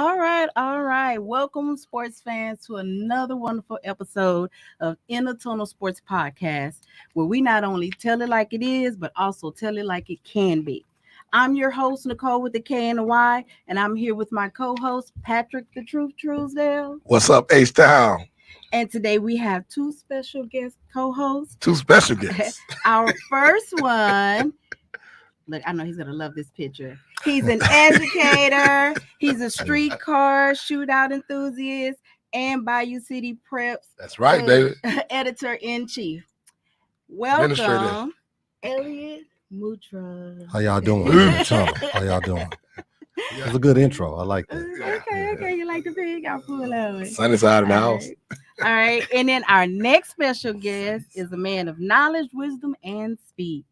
All right, all right. Welcome, sports fans, to another wonderful episode of Inner Tunnel Sports Podcast, where we not only tell it like it is, but also tell it like it can be. I'm your host, Nicole with the K and the Y, and I'm here with my co-host, Patrick the Truth Truesdale. What's up, H-Town? And today we have two special guest co-hosts. Two special guests. Our first one, look, I know he's gonna love this picture. He's an educator, he's a streetcar shootout enthusiast, and Bayou City Preps. That's right, baby. Editor-in-chief. Welcome, Elliot Moutra. How y'all doing? How y'all doing? It was a good intro. I like that. Okay. You like the pig? I'll pull out. Sunny side of the house. All right. And then our next special guest is a man of knowledge, wisdom, and speed.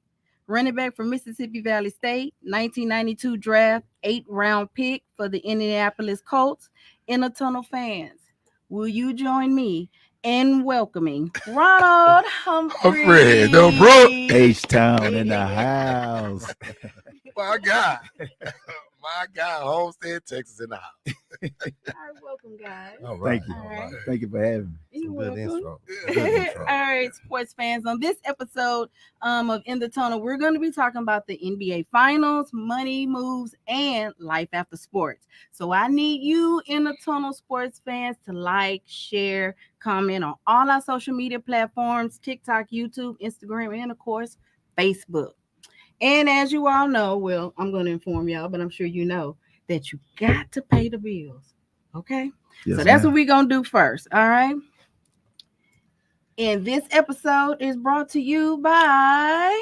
Running back from Mississippi Valley State, 1992 draft, 8th-round pick for the Indianapolis Colts. Inner Tunnel fans, will you join me in welcoming Ronald Humphrey? Humphrey, the Brook. H-Town in the house. My God. My God, Homestead, Texas in the house. All right, welcome, guys. All right. Thank you. All right. Thank you for having me. You're Good welcome. intro. Yeah. Good intro. All right, sports fans. On this episode of In the Tunnel, we're going to be talking about the NBA Finals, money moves, and life after sports. So I need you, In the Tunnel sports fans, to like, share, comment on all our social media platforms: TikTok, YouTube, Instagram, and of course, Facebook. And as you all know, well, I'm going to inform y'all, but I'm sure you know that you got to pay the bills. Okay? Yes, So that's ma'am. what we're going to do first. All right? And this episode is brought to you by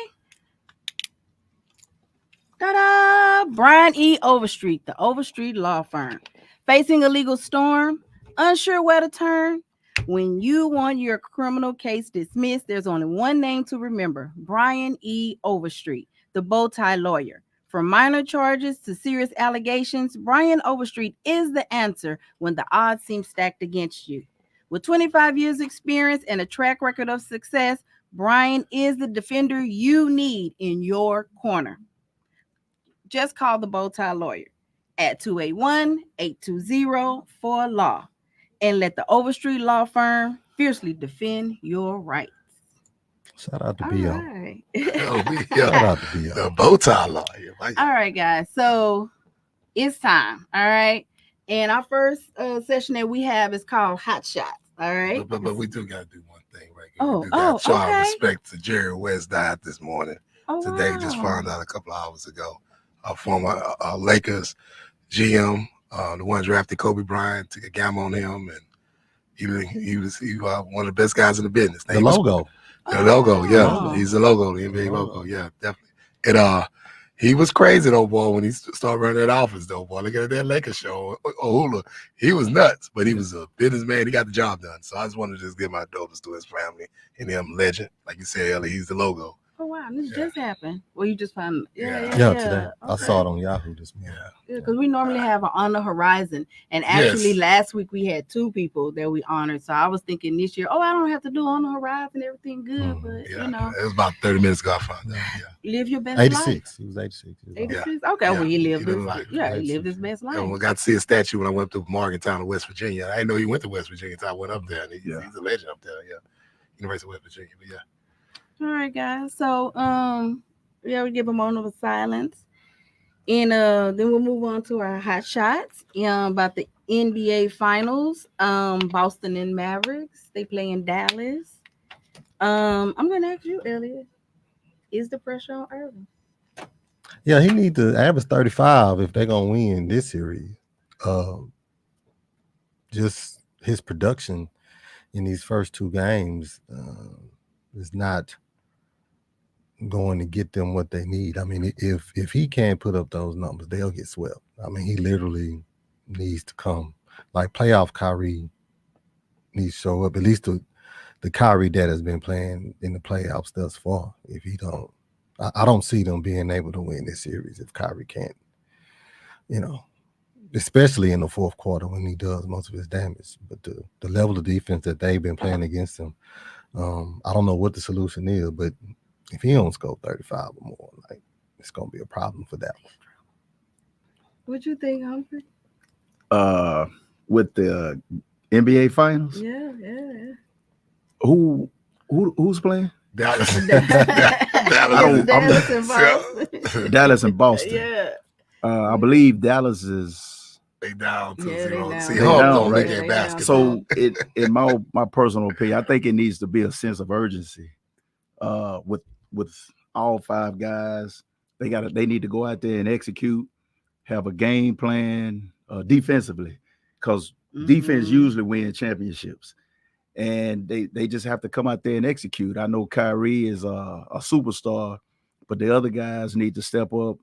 Brian E. Overstreet, the Overstreet Law Firm. Facing a legal storm, unsure where to turn? When you want your criminal case dismissed, there's only one name to remember: Brian E. Overstreet, the bow tie lawyer. From minor charges to serious allegations, Brian Overstreet is the answer when the odds seem stacked against you. With 25 years experience and a track record of success, Brian is the defender you need in your corner. Just call the bow tie lawyer at 281-820-4LAW and let the Overstreet Law Firm fiercely defend your rights. Shout out to All B.O. right. Shout out to B.O. The bow tie lawyer. All right, guys. So it's time. All right. And our first session that we have is called Hot Shots. All right. But we do got to do one thing right here. Oh, We do got to show our okay. respect to Jerry West, died this morning. Oh, Today, wow. just found out a couple of hours ago. Former Lakers GM, the one drafted Kobe Bryant, took a gamble on him, and he was one of the best guys in the business. The logo. The logo, yeah. Oh. He's the logo, the NBA logo, yeah, definitely. And he was crazy though, boy, when he started running that office though, boy. Look at that Lakers show. Hula. He was nuts, but he was a businessman. He got the job done. So I just wanted to just give my dollars to his family and him, legend. Like you said, Ellie, he's the logo. Oh, wow. This Yeah. just happened. Well, you just found Yeah. Yeah, today. I saw it on Yahoo this morning. Yeah. Because we normally have an on the horizon. And actually, Yes. last week we had two people that we honored. So I was thinking this year, I don't have to do on the horizon, everything good. But, Yeah. you know, It was about 30 minutes ago I found out. Yeah. live your best life. 86. He was 86. He was 86? Okay, Yeah. well, he lived He his lived life. life. Yeah, he 86. lived his best life. And we got to see a statue when I went to Morgantown in West Virginia. I didn't know he went to West Virginia until I went up there. And he's a legend up there, yeah. University of West Virginia, but yeah. All right, guys. So, we give a moment of silence. And then we'll move on to our hot shots about the NBA Finals. Boston and Mavericks. They play in Dallas. I'm gonna ask you, Elliot. Is the pressure on Irving? Yeah, he need to average 35 if they're gonna win this series. Just his production in these first two games is not going to get them what they need. I mean, if he can't put up those numbers, they'll get swept. I mean, he literally needs to come. Like playoff Kyrie needs to show up. At least the Kyrie that has been playing in the playoffs thus far. If he don't, I don't see them being able to win this series if Kyrie can't, especially in the fourth quarter when he does most of his damage. But the level of defense that they've been playing against him, I don't know what the solution is, but if he don't score 35 or more, like it's gonna be a problem for that one. What you think, Humphrey? with the NBA finals. Yeah. Who's playing? Dallas. I don't- I'm- Dallas and Boston. Dallas and Boston. Yeah. I believe Dallas is. They down to Yeah, they 0. down. See, They Hump down, don't look right? at They basketball. So in my personal opinion, I think it needs to be a sense of urgency. With all 5 guys, they need to go out there and execute, have a game plan defensively, because defense Mhm. usually wins championships, and they just have to come out there and execute. I know Kyrie is a superstar, but the other guys need to step up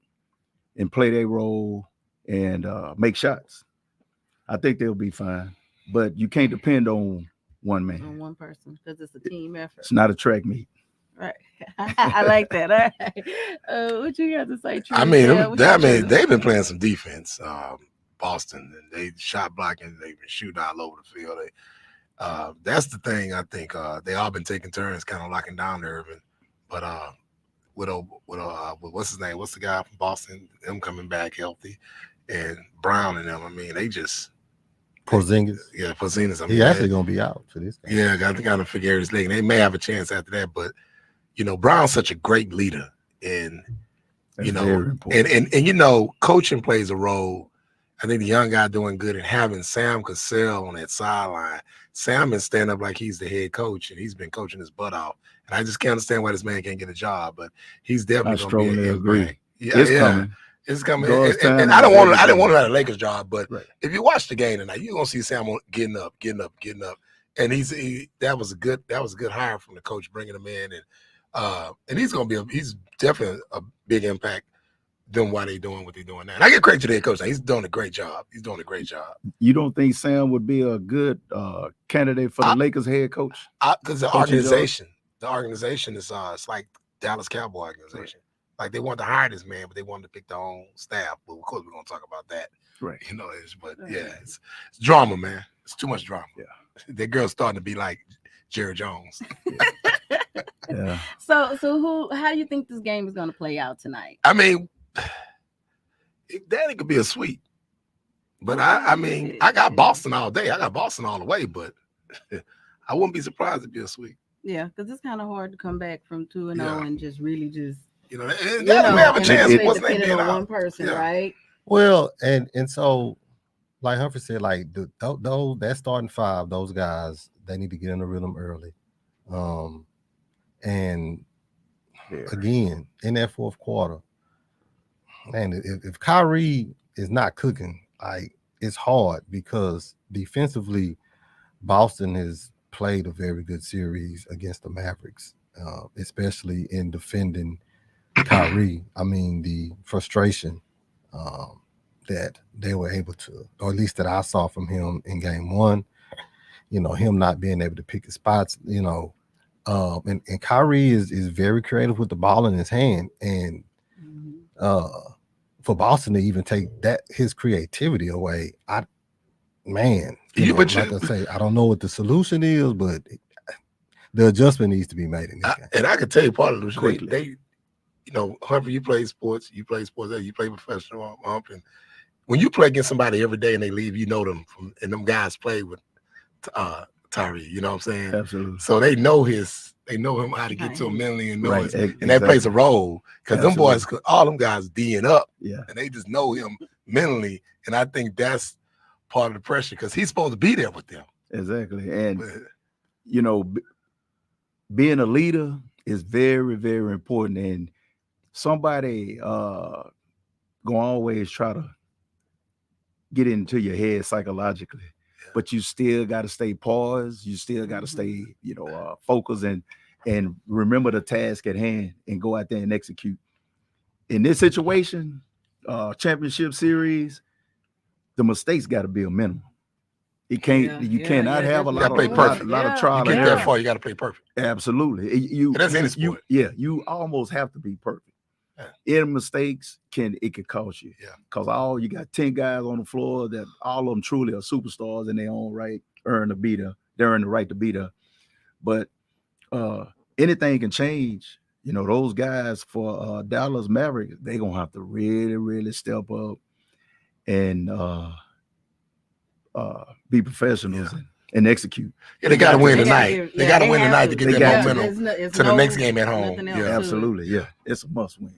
and play their role and make shots. I think they'll be fine, but you can't depend on one man. On one person, because it's a team effort. It's not a track meet. Right. I like that. All right. What you got to say, True? I mean, Yeah, what you choosing? they've been playing some defense. Boston, and they shot blocking. They've been shooting all over the field. That's the thing. I think they all been taking turns, kind of locking down Irving. But with what's his name? What's the guy from Boston? Them coming back healthy, and Brown and them. I mean, they just Porzingis. yeah, Porzingis. I mean, He actually gonna be out for this game. yeah, got to figure his leg. And they may have a chance after that, but Brown's such a great leader, and That's very important. and coaching plays a role. I think the young guy doing good, and having Sam Cassell on that sideline. Sam been standing up like he's the head coach, and he's been coaching his butt off. And I just can't understand why this man can't get a job, but he's definitely I going to strongly be an agree. impact. Yeah, It's yeah. coming. It's coming. Georgetown And I is didn't want everything. him to have a Lakers job, but Right. if you watch the game tonight, you're gonna see Sam getting up. And that was a good hire from the coach, bringing him in, and he's definitely a big impact than why they doing what they're doing now. And I get credit to their coach. He's doing a great job. You don't think Sam would be a good candidate for the Lakers head coach? Because the organization is it's like Dallas Cowboy organization. Like they want to hire this man, but they wanted to pick their own staff. But of course, we're gonna talk about that. Right. It's drama, man. It's too much drama. Yeah. That girl's starting to be like Jerry Jones. Yeah. So how do you think this game is going to play out tonight? I mean, it could be a sweep. But I got Boston all day. I got Boston all the way, but I wouldn't be surprised if it be a sweep. Yeah, because it's kind of hard to come back from 2-0 Yeah. and just really just they have a chance. and What's name depending being on out? one person, Yeah. right? Well, and so like Humphrey said, like those that starting 5, those guys, they need to get in the rhythm early. And again, in that fourth quarter, man, if Kyrie is not cooking, like it's hard because defensively, Boston has played a very good series against the Mavericks, especially in defending Kyrie. I mean, the frustration that they were able to, or at least that I saw from him in game 1, him not being able to pick his spots, and Kyrie is very creative with the ball in his hand. And for Boston to even take his creativity away, like I say, I don't know what the solution is, but the adjustment needs to be made in this game. And I can tell you part of the solution. They Humphrey, you play sports, you play professional, and when you play against somebody every day and they leave, them and them guys play with Tyree, you know what I'm saying? Absolutely. So they know him how to get to him mentally and Exactly. that plays a role because them boys, all them guys D'ing up, and they just know him mentally, and I think that's part of the pressure because he's supposed to be there with them. Exactly, and being a leader is very, very important, and somebody gonna always try to get into your head psychologically, but you still got to stay paused. You still got to stay, focused and remember the task at hand and go out there and execute. In this situation, championship series, the mistakes got to be a minimum. You cannot have a lot of trial. You get that far, you got to play perfect. Absolutely. That's any sport. You almost have to be perfect. Any mistakes it could cost you. Yeah. Because you got 10 guys on the floor that all of them truly are superstars in their own right, earn the right to be there. But anything can change. Those guys for Dallas Mavericks, they're gonna have to really, really step up and be professionals and execute. Yeah, they got to win They gotta tonight. give- They yeah, got to they win have tonight to. to get They that got to. momentum It's to the next game at home. nothing else Yeah. to it. Absolutely. Yeah, it's a must win.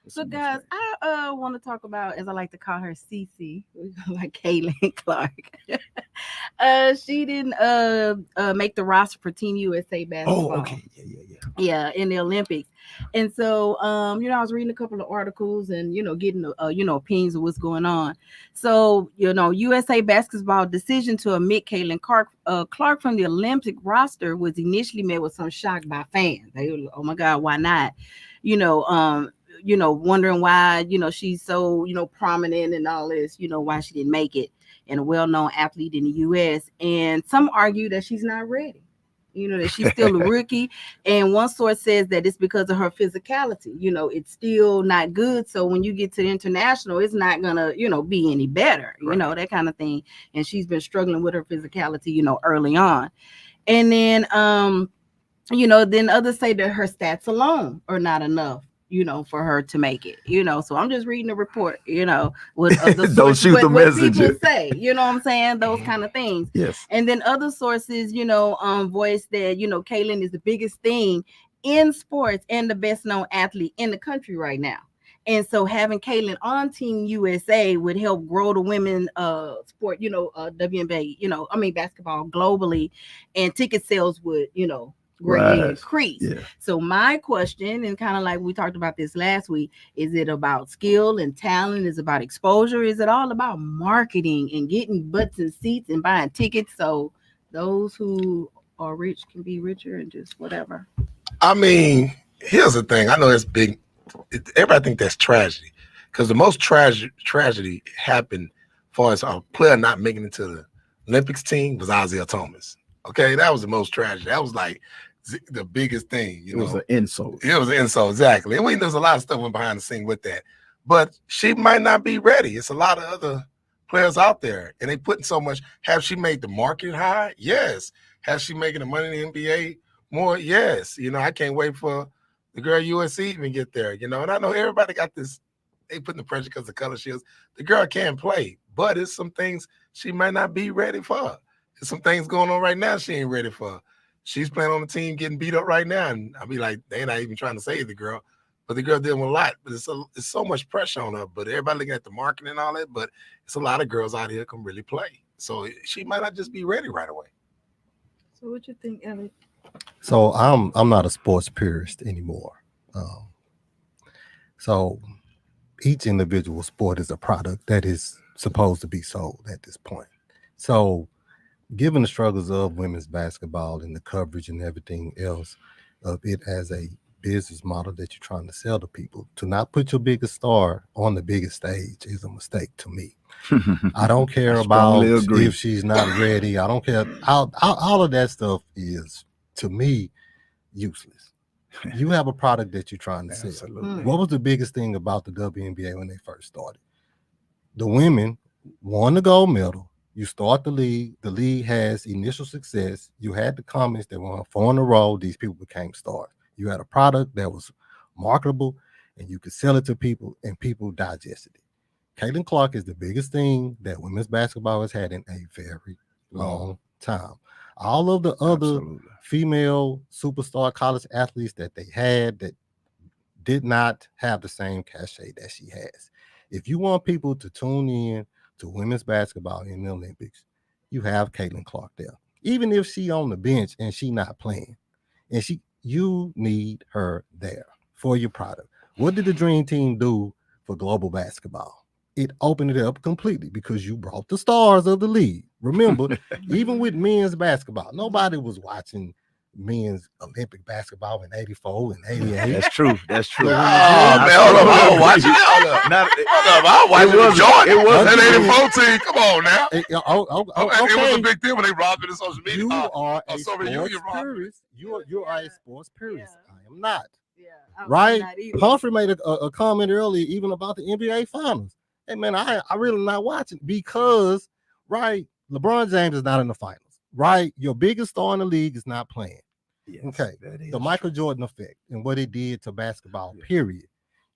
So, guys, I want to talk about, as I like to call her, Cece, like Caitlin Clark. She didn't make the roster for Team USA basketball. Oh, okay. Yeah. Yeah, in the Olympics. And so, I was reading a couple of articles and, getting, opinions of what's going on. So, USA basketball decision to omit Caitlin Clark from the Olympic roster was initially met with some shock by fans. They were, oh my God, why not? Wondering why, she's so, prominent and all this, why she didn't make it, and a well-known athlete in the US. And some argue that she's not ready. That she's still a rookie. And one source says that it's because of her physicality. It's still not good. So when you get to the international, it's not gonna, be any better, Right. that kind of thing. And she's been struggling with her physicality, early on. And then then others say that her stats alone are not enough, for her to make it, So I'm just reading the report, what the Don't shoot the what messenger. people say, what I'm saying, those kind of things. Yes. And then other sources, voice that, Caitlin is the biggest thing in sports and the best known athlete in the country right now. And so having Caitlin on Team USA would help grow the women sport, WNBA, basketball globally, and ticket sales would, greatly Right. increase. Yeah. So my question, and kind of like we talked about this last week, is it about skill and talent? Is it about exposure? Is it all about marketing and getting butts and seats and buying tickets so those who are rich can be richer and just whatever? I mean, here's the thing. I know it's big. Everybody think that's tragedy, because the most tragedy happened as far as a player not making it to the Olympics team was Isaiah Thomas. Okay, that was the most tragedy. That was like the biggest thing. It was an insult. It was an insult, exactly. And there's a lot of stuff went behind the scene with that. But she might not be ready. It's a lot of other players out there, and they putting so much. Have she made the market high? Yes. Has she making the money in the NBA more? Yes. I can't wait for the girl USC even get there. And I know everybody got this. They putting the pressure because the color shields. The girl can play, but it's some things she might not be ready for. There's some things going on right now she ain't ready for. She's playing on the team getting beat up right now, and I'll be like, they're not even trying to save the girl. But the girl dealing with a lot. But it's so much pressure on her. But everybody looking at the marketing and all that. But it's a lot of girls out here can really play. So she might not just be ready right away. So what you think, Elliot? So I'm not a sports purist anymore. So each individual sport is a product that is supposed to be sold at this point. So given the struggles of women's basketball and the coverage and everything else of it as a business model that you're trying to sell to people, to not put your biggest star on the biggest stage is a mistake to me. I don't care about if she's not ready. I don't care. All of that stuff is, to me, useless. You have a product that you're trying to sell. Absolutely. What was the biggest thing about the WNBA when they first started? The women won the gold medal. You start the league has initial success. You had the comments that were 4 in a row. These people became stars. You had a product that was marketable and you could sell it to people and people digested it. Caitlin Clark is the biggest thing that women's basketball has had in a very long time. All of the other female superstar college athletes that they had that did not have the same cachet that she has. If you want people to tune in to women's basketball in the Olympics, you have Caitlin Clark there. Even if she on the bench and she not playing, and you need her there for your product. What did the Dream Team do for global basketball? It opened it up completely because you brought the stars of the league. Remember, even with men's basketball, nobody was watching men's Olympic basketball in 84 and 88. That's true. That's true. Oh, man, hold up. I was watching it. Hold up. I was watching it. Jordan. It was that 84 team. Come on now. Okay. It was a big deal when they robbed it in social media. You are a Soviet sports Union robbed it. purist. You are a sports purist. Yeah. I am not. Yeah, I'm Right? not either. Humphrey made a comment earlier, even about the NBA Finals. Hey, man, I really not watching because, right, LeBron James is not in the finals, right? Your biggest star in the league is not playing. Yes, Okay, the Michael Jordan effect and what it did to basketball, period.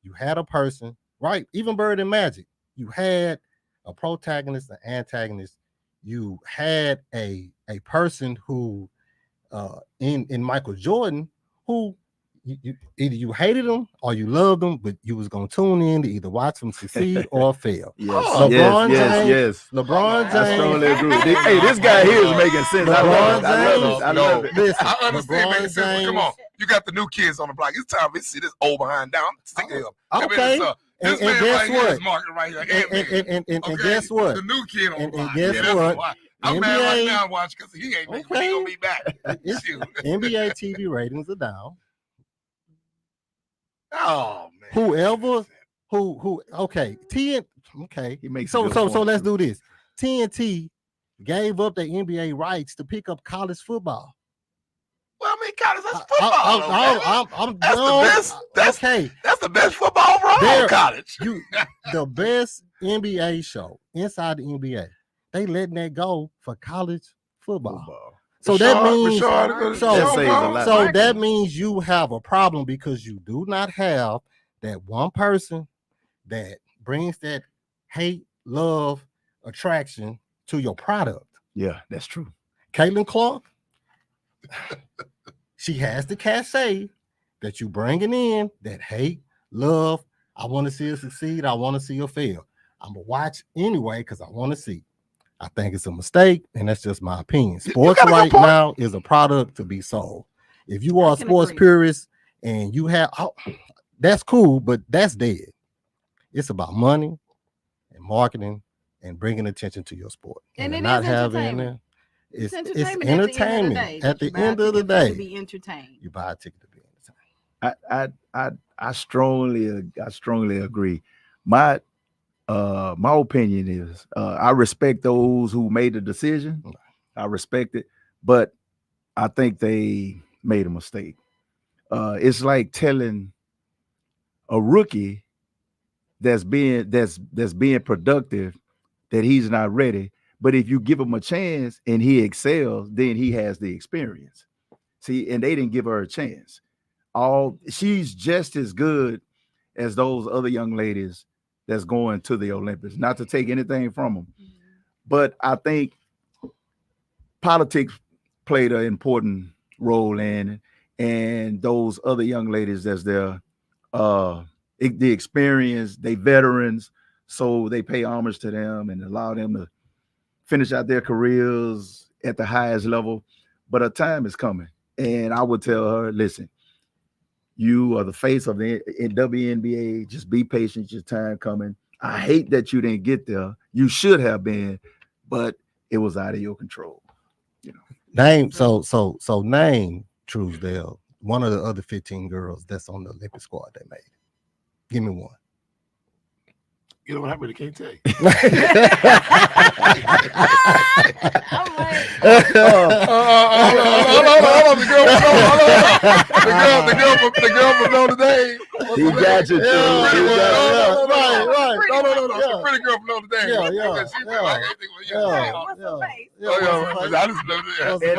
You had a person, right? Even Bird and Magic, you had a protagonist, an antagonist. you had a person who in Michael Jordan who you either you hated him or you loved him, but you was gonna tune in to either watch him succeed or fail. Yes, Oh, LeBron yes, James, yes. LeBron I James. strongly agree. Hey, this guy here is making sense. I love it. I love it. I love it. Listen, I understand, LeBron making sense, but come James- on. You got the new kids on the block. It's time to see this old behind down. Stick it up. Okay. This And man guess right here what? is marking right here. And Okay? guess what? The new kid on the And block. guess that's what? why. I'm mad right now watching because he ain't making Okay. he gonna be back. It's- Shoot. NBA TV ratings are down. Oh man. Whoever who okay, okay. He makes a So good so point, let's too. do this. TNT gave up the NBA rights to pick up college football. Well, I mean, college, that's football. I'm That's the best. That's okay. That's the best football for all There- college. The best NBA show inside the NBA. They letting that go for college football. So that means That saves a lot. so that means you have a problem because you do not have that one person that brings that hate, love, attraction to your product. Yeah, that's true. Caitlin Clark, she has the cachet that you bringing in that hate, love. I want to see her succeed. I want to see her fail. I'm gonna watch anyway because I want to see. I think it's a mistake, and that's just my opinion. Sports got a good right point. now is a product to be sold. If you are a can sports agree. purist and you have, that's cool, but that's dead. It's about money and marketing and bringing attention to your sport. And to it not is have it in entertainment. there. It's entertainment. entertainment. At the You buy a end of the ticket for it to day, be entertained. you buy a ticket to be entertained. I strongly agree. My opinion is I respect those who made the decision. I respect it, but I think they made a mistake. It's like telling a rookie that's being productive that he's not ready. But if you give him a chance and he excels, then he has the experience. See, and they didn't give her a chance. She's just as good as those other young ladies that's going to the Olympics. Not to take anything from them, but I think politics played an important role in it, and those other young ladies that's there, the experience, they veterans, so they pay homage to them and allow them to finish out their careers at the highest level. But a time is coming, and I would tell her, listen, you are the face of the WNBA. Just be patient. Your time coming. I hate that you didn't get there. You should have been, but it was out of your control. You know. Name name Truesdale, one of the other 15 girls that's on the Olympic squad they made. Give me one. You know what? I really can't tell you. I'm like, The girl from Notre Dame. He got you, True. The pretty girl from Notre Dame. what's the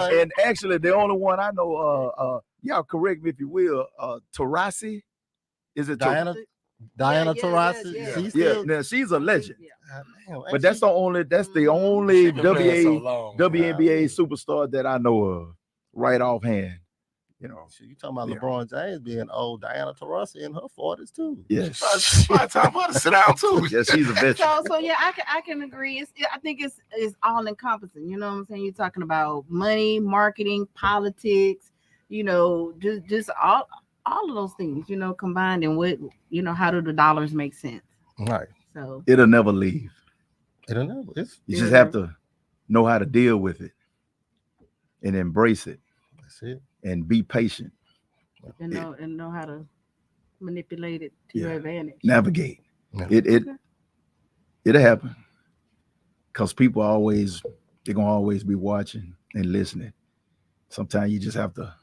face? And actually, the only one I know, y'all correct me if you will, Taurasi. Is it Diana Yeah, Taurasi? yeah. She's Yeah, still, now she's a legend. damn, But that's the only WNBA WNBA. superstar that I know of right offhand. You know. you talking about Yeah. LeBron James being old, Diana Taurasi in her 40s too. Yes. It's my time for her to sit down too. Yes, she's a veteran. So yeah, I can agree. I think it's all encompassing. You know what I'm saying? You're talking about money, marketing, politics. You know, just all of those things. You know, combined and what how do the dollars make sense? Right. So It'll never leave. I don't know. You just have to know how to deal with it and embrace it That's it. and be patient. and know how to manipulate it to your Yeah. advantage. Navigate. Yeah. It'll happen. Because people they're gonna always be watching and listening. Sometimes you just have to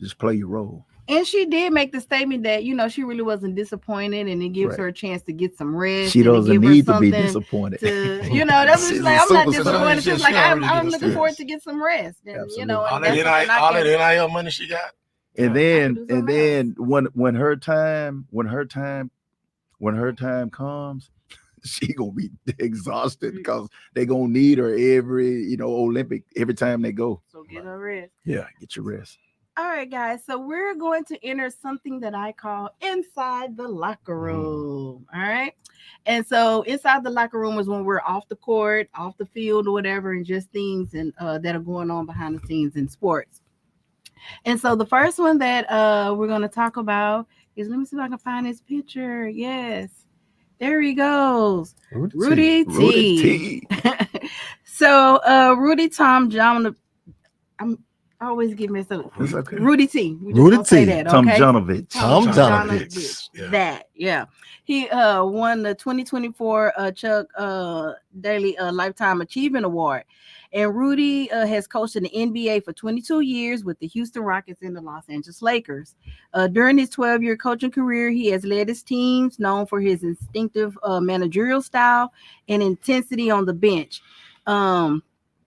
just play your role. And she did make the statement that she really wasn't disappointed, and it gives Right. her a chance to get some rest. She and it doesn't give her need to be something disappointed. That's what She's she's a like. I'm not superstar. disappointed. She She's like, already I'm gets looking this. forward to get some rest. And Absolutely. All and that that's something I can- NIL money she got. And I then can do and something then when her time comes, she gonna be exhausted because they gonna need her every Olympic every time they go. So get a rest. Yeah, get your rest. All right, guys. So we're going to enter something that I call inside the locker room. All right. And so inside the locker room is when we're off the court, off the field, or whatever, and just things and that are going on behind the scenes in sports. And so the first one that we're going to talk about is, let me see if I can find his picture. Yes. There he goes. Rudy T. Rudy T. So Rudy Tom John, I always get messed up. It's okay. Rudy T. We just Rudy gonna say T. that, Tom okay? Jonovich. Tom Jonovich. Yeah. That, yeah. He won the 2024 Chuck Daly Lifetime Achievement Award. And Rudy has coached in the NBA for 22 years with the Houston Rockets and the Los Angeles Lakers. During his 12-year coaching career, he has led his teams, known for his instinctive managerial style and intensity on the bench.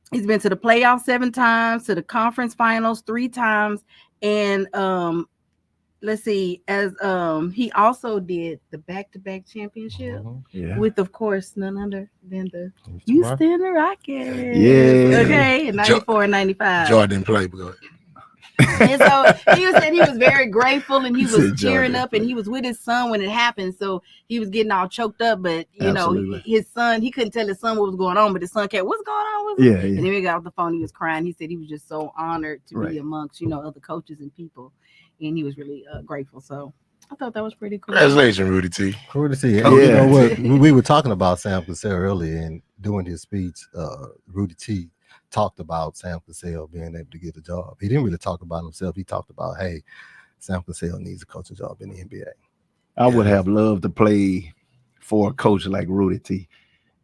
He's been to the playoffs 7 times, to the conference finals 3 times, and let's see, as he also did the back-to-back championship Yeah. with, of course, none other than the Houston Rockets. Yeah. Okay, in 94 and 95. Jordan didn't play, but And so he said he was very grateful, and he He said was tearing Jordan up, and he was with his son when it happened. So he was getting all choked up, but you Absolutely. know, his son, he couldn't tell his son what was going on, but his son kept, what's going on with him? Yeah, And yeah. then he got off the phone, he was crying. He said he was just so honored to Right. be amongst, other coaches and people, and he was really grateful. So I thought that was pretty cool. congratulations, Rudy T. Rudy T. Oh, And you yeah. know what? We were talking about Sam Cassell earlier, and doing his speech, Rudy T talked about Sam Cassell being able to get a job. He didn't really talk about himself. He talked about, hey, Sam Cassell needs a coaching job in the NBA. I would have loved to play for a coach like Rudy T.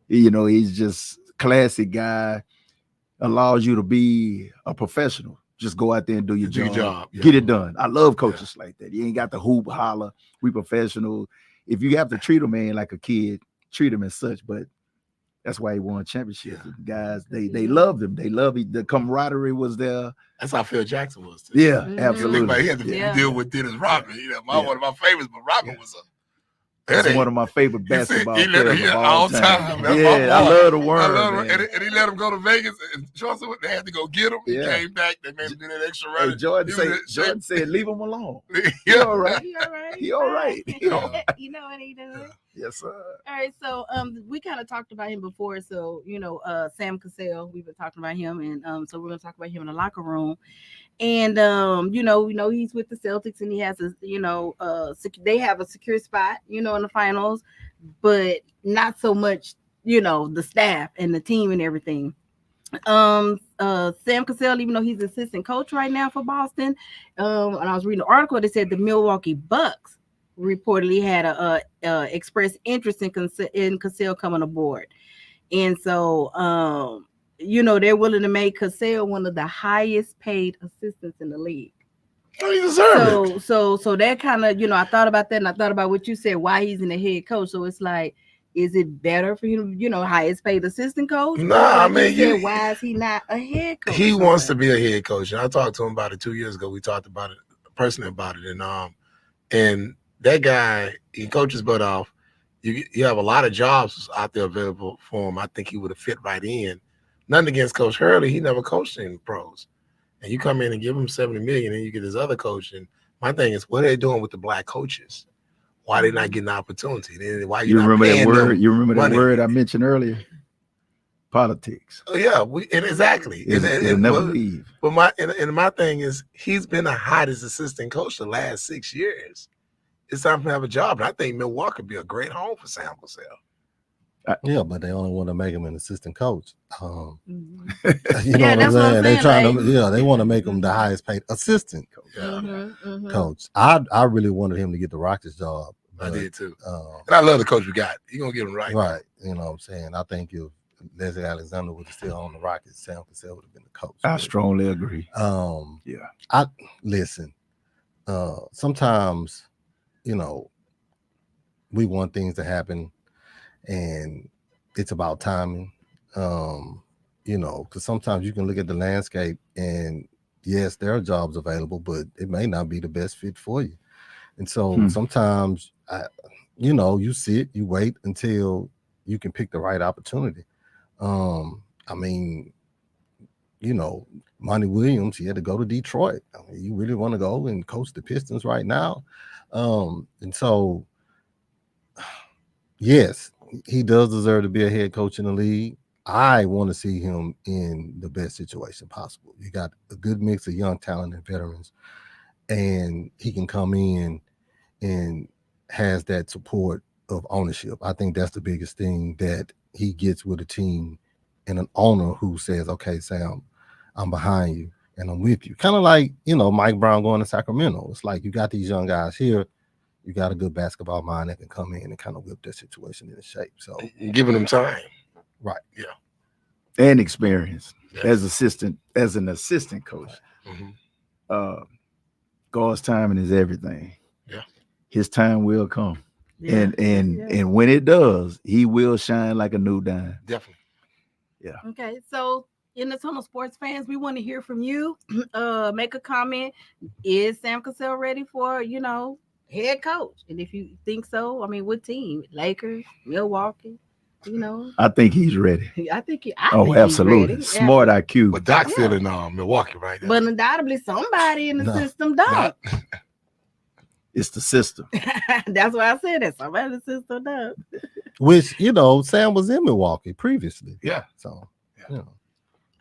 He's just classic guy, allows you to be a professional. Just go out there and do your job. Yeah. Get it done. I love coaches like that. You ain't got the hoop holler. We professional. If you have to treat a man like a kid, treat him as such. But that's why he won championships. Yeah. Guys, they loved him. They loved it. The camaraderie was there. That's how Phil Jackson was too. Yeah, Mhm. absolutely. He had to Yeah. deal with Dennis Rodman. Yeah. One of my favorites, but Rodman Yeah. was That's one of my favorite He said basketball he let him players hit of all all time. time. That's my Yeah, I boy. love the I word, love him. man. And he let him go to Vegas. And Charles, they had to go get him. He Yeah. came back. They made him do that extra Hey, run. Jordan said, leave him alone. He Yeah. all right. He all right. He all right. He all right. You know what he doing? Yes, sir. All right, so we kind of talked about him before. So Sam Cassell, we've been talking about him, and so we're gonna talk about him in the locker room. And we know he's with the Celtics, and he has they have a secure spot, in the finals, but not so much, the staff and the team and everything. Sam Cassell, even though he's assistant coach right now for Boston, and I was reading an article that said the Milwaukee Bucks reportedly had expressed interest in Cassell coming aboard, and so they're willing to make Cassell one of the highest paid assistants in the league. Oh, he deserved it. So that kind of, I thought about that, and I thought about what you said, why he's in the head coach. So it's like, is it better for him, highest paid assistant coach? Nah, Or I like mean, you said, why is he not a head coach? He wants to be a head coach. And I talked to him about it 2 years ago. We talked about it personally about it. And that guy, he coaches butt off. You have a lot of jobs out there available for him. I think he would have fit right in. Nothing against Coach Hurley. He never coached in pros. And you come in and give him $70 million, and you get this other coach. And my thing is, what are they doing with the black coaches? Why are they not getting the opportunity? Why You not remember that paying word? them You remember that money? word I mentioned earlier? Politics. Oh, yeah, exactly. It'll never leave. But my thing is, he's been the hottest assistant coach the last 6 years. It's time for him to have a job. And I think Milwaukee would be a great home for Sam Cassell. Yeah, but they only want to make him an assistant coach. Mhm. You know Yeah, what I'm that's what I'm saying? They saying, trying like- to, they want to make him the highest paid assistant coach. Yeah, Mhm, mhm. Coach. I really wanted him to get the Rockets job. I but, did too. um, And I love the coach we got. He's going to get him right. right. You know what I'm saying? I think if Leslie Alexander would have still on the Rockets, Sam Cassell would have been the coach. I But, strongly agree. yeah. Yeah. Listen, sometimes, we want things to happen and it's about timing. Because sometimes you can look at the landscape and yes, there are jobs available, but it may not be the best fit for you. And so sometimes you sit, you wait until you can pick the right opportunity. I mean, Monty Williams, he had to go to Detroit. I mean, you really want to go and coach the Pistons right now? And so, yes, he does deserve to be a head coach in the league. I want to see him in the best situation possible. You got a good mix of young talent and veterans, and he can come in and has that support of ownership. I think that's the biggest thing that he gets with a team, and an owner who says, okay, Sam, I'm behind you and I'm with you. Kind of like, Mike Brown going to Sacramento. It's like you got these young guys here. You got a good basketball mind that can come in and kind of whip that situation into shape. So Giving them time. Right. Yeah. And experience Yes. as an assistant coach. Mm-hmm. God's timing is everything. Yeah. His time will come. Yeah. And when it does, he will shine like a new dime. Definitely. Yeah. Okay, so in the Tunnel Sports fans, we want to hear from you. Make a comment. Is Sam Cassell ready for, head coach? And if you think so, I mean, what team? Lakers, Milwaukee, I think he's ready. I think Absolutely. He's ready. Smart IQ. But Doc's still in Milwaukee, right? But undoubtedly somebody in the No. system don't. It's the system. That's why I said that. Somebody in the system don't. Which, Sam was in Milwaukee previously. Yeah. So,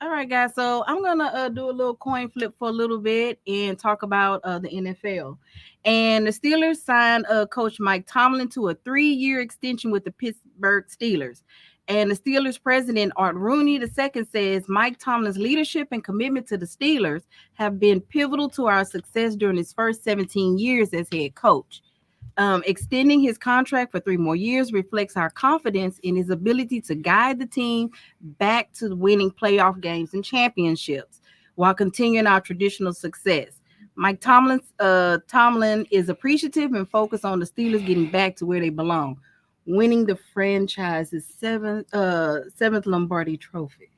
All right, guys. So I'm gonna do a little coin flip for a little bit and talk about the NFL. And the Steelers signed Coach Mike Tomlin to a 3-year extension with the Pittsburgh Steelers. And the Steelers president Art Rooney II says Mike Tomlin's leadership and commitment to the Steelers have been pivotal to our success during his first 17 years as head coach. Extending his contract for 3 more years reflects our confidence in his ability to guide the team back to winning playoff games and championships while continuing our traditional success. Mike Tomlin is appreciative and focused on the Steelers getting back to where they belong, winning the franchise's seventh Lombardi trophy.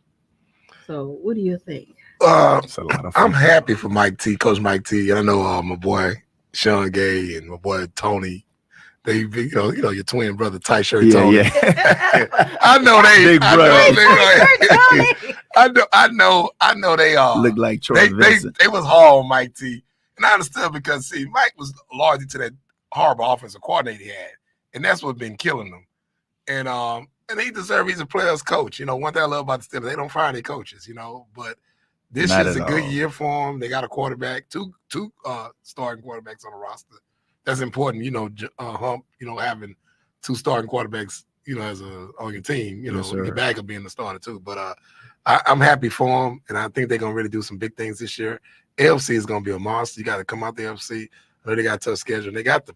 So, what do you think? It's a lot of I'm fun. happy for Coach Mike T. I know my boy Sean Gay and my boy Tony. They, your twin brother, tight shirt Tony. Yeah. I know they. Big brother. I know they are. Look like Troy Vincent. They was hard on Mike T. And I understood because, see, Mike was largely to that horrible offensive coordinator he had. And that's what's been killing them. And he deserves, he's a player's coach. One thing I love about the Steelers, they don't fire their coaches, but this Not is a at good all. year for them. They got a quarterback, two starting quarterbacks on the roster. That's important, Hump, having 2 starting quarterbacks, on your team, Yes, sir. your backup being the starter too. But I'm happy for them, and I think they're gonna really do some big things this year. AFC is gonna be a monster. You got to come out the AFC. I know they got a tough schedule. They got the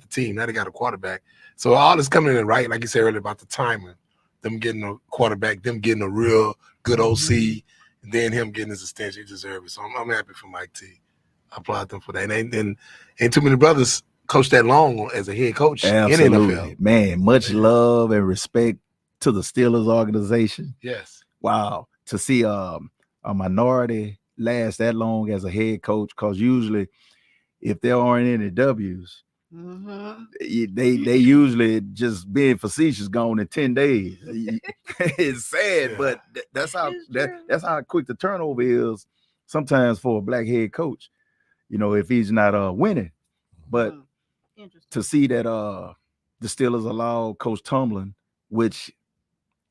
team. Now they got a quarterback. So all is coming in right, like you said earlier about the timing. Them getting a quarterback, them getting a real good OC, and then him getting his extension. He deserves it. So I'm happy for Mike T. I applaud them for that. And ain't too many brothers coach that long as a head coach in the NFL. Man, much love and respect to the Steelers organization. Yes. Wow. To see a minority last that long as a head coach, because usually if there aren't any W's, they usually just being facetious gone in 10 days. It's sad, but that's how quick the turnover is sometimes for a black head coach, if he's not winning. But to see that the Steelers allow Coach Tomlin, which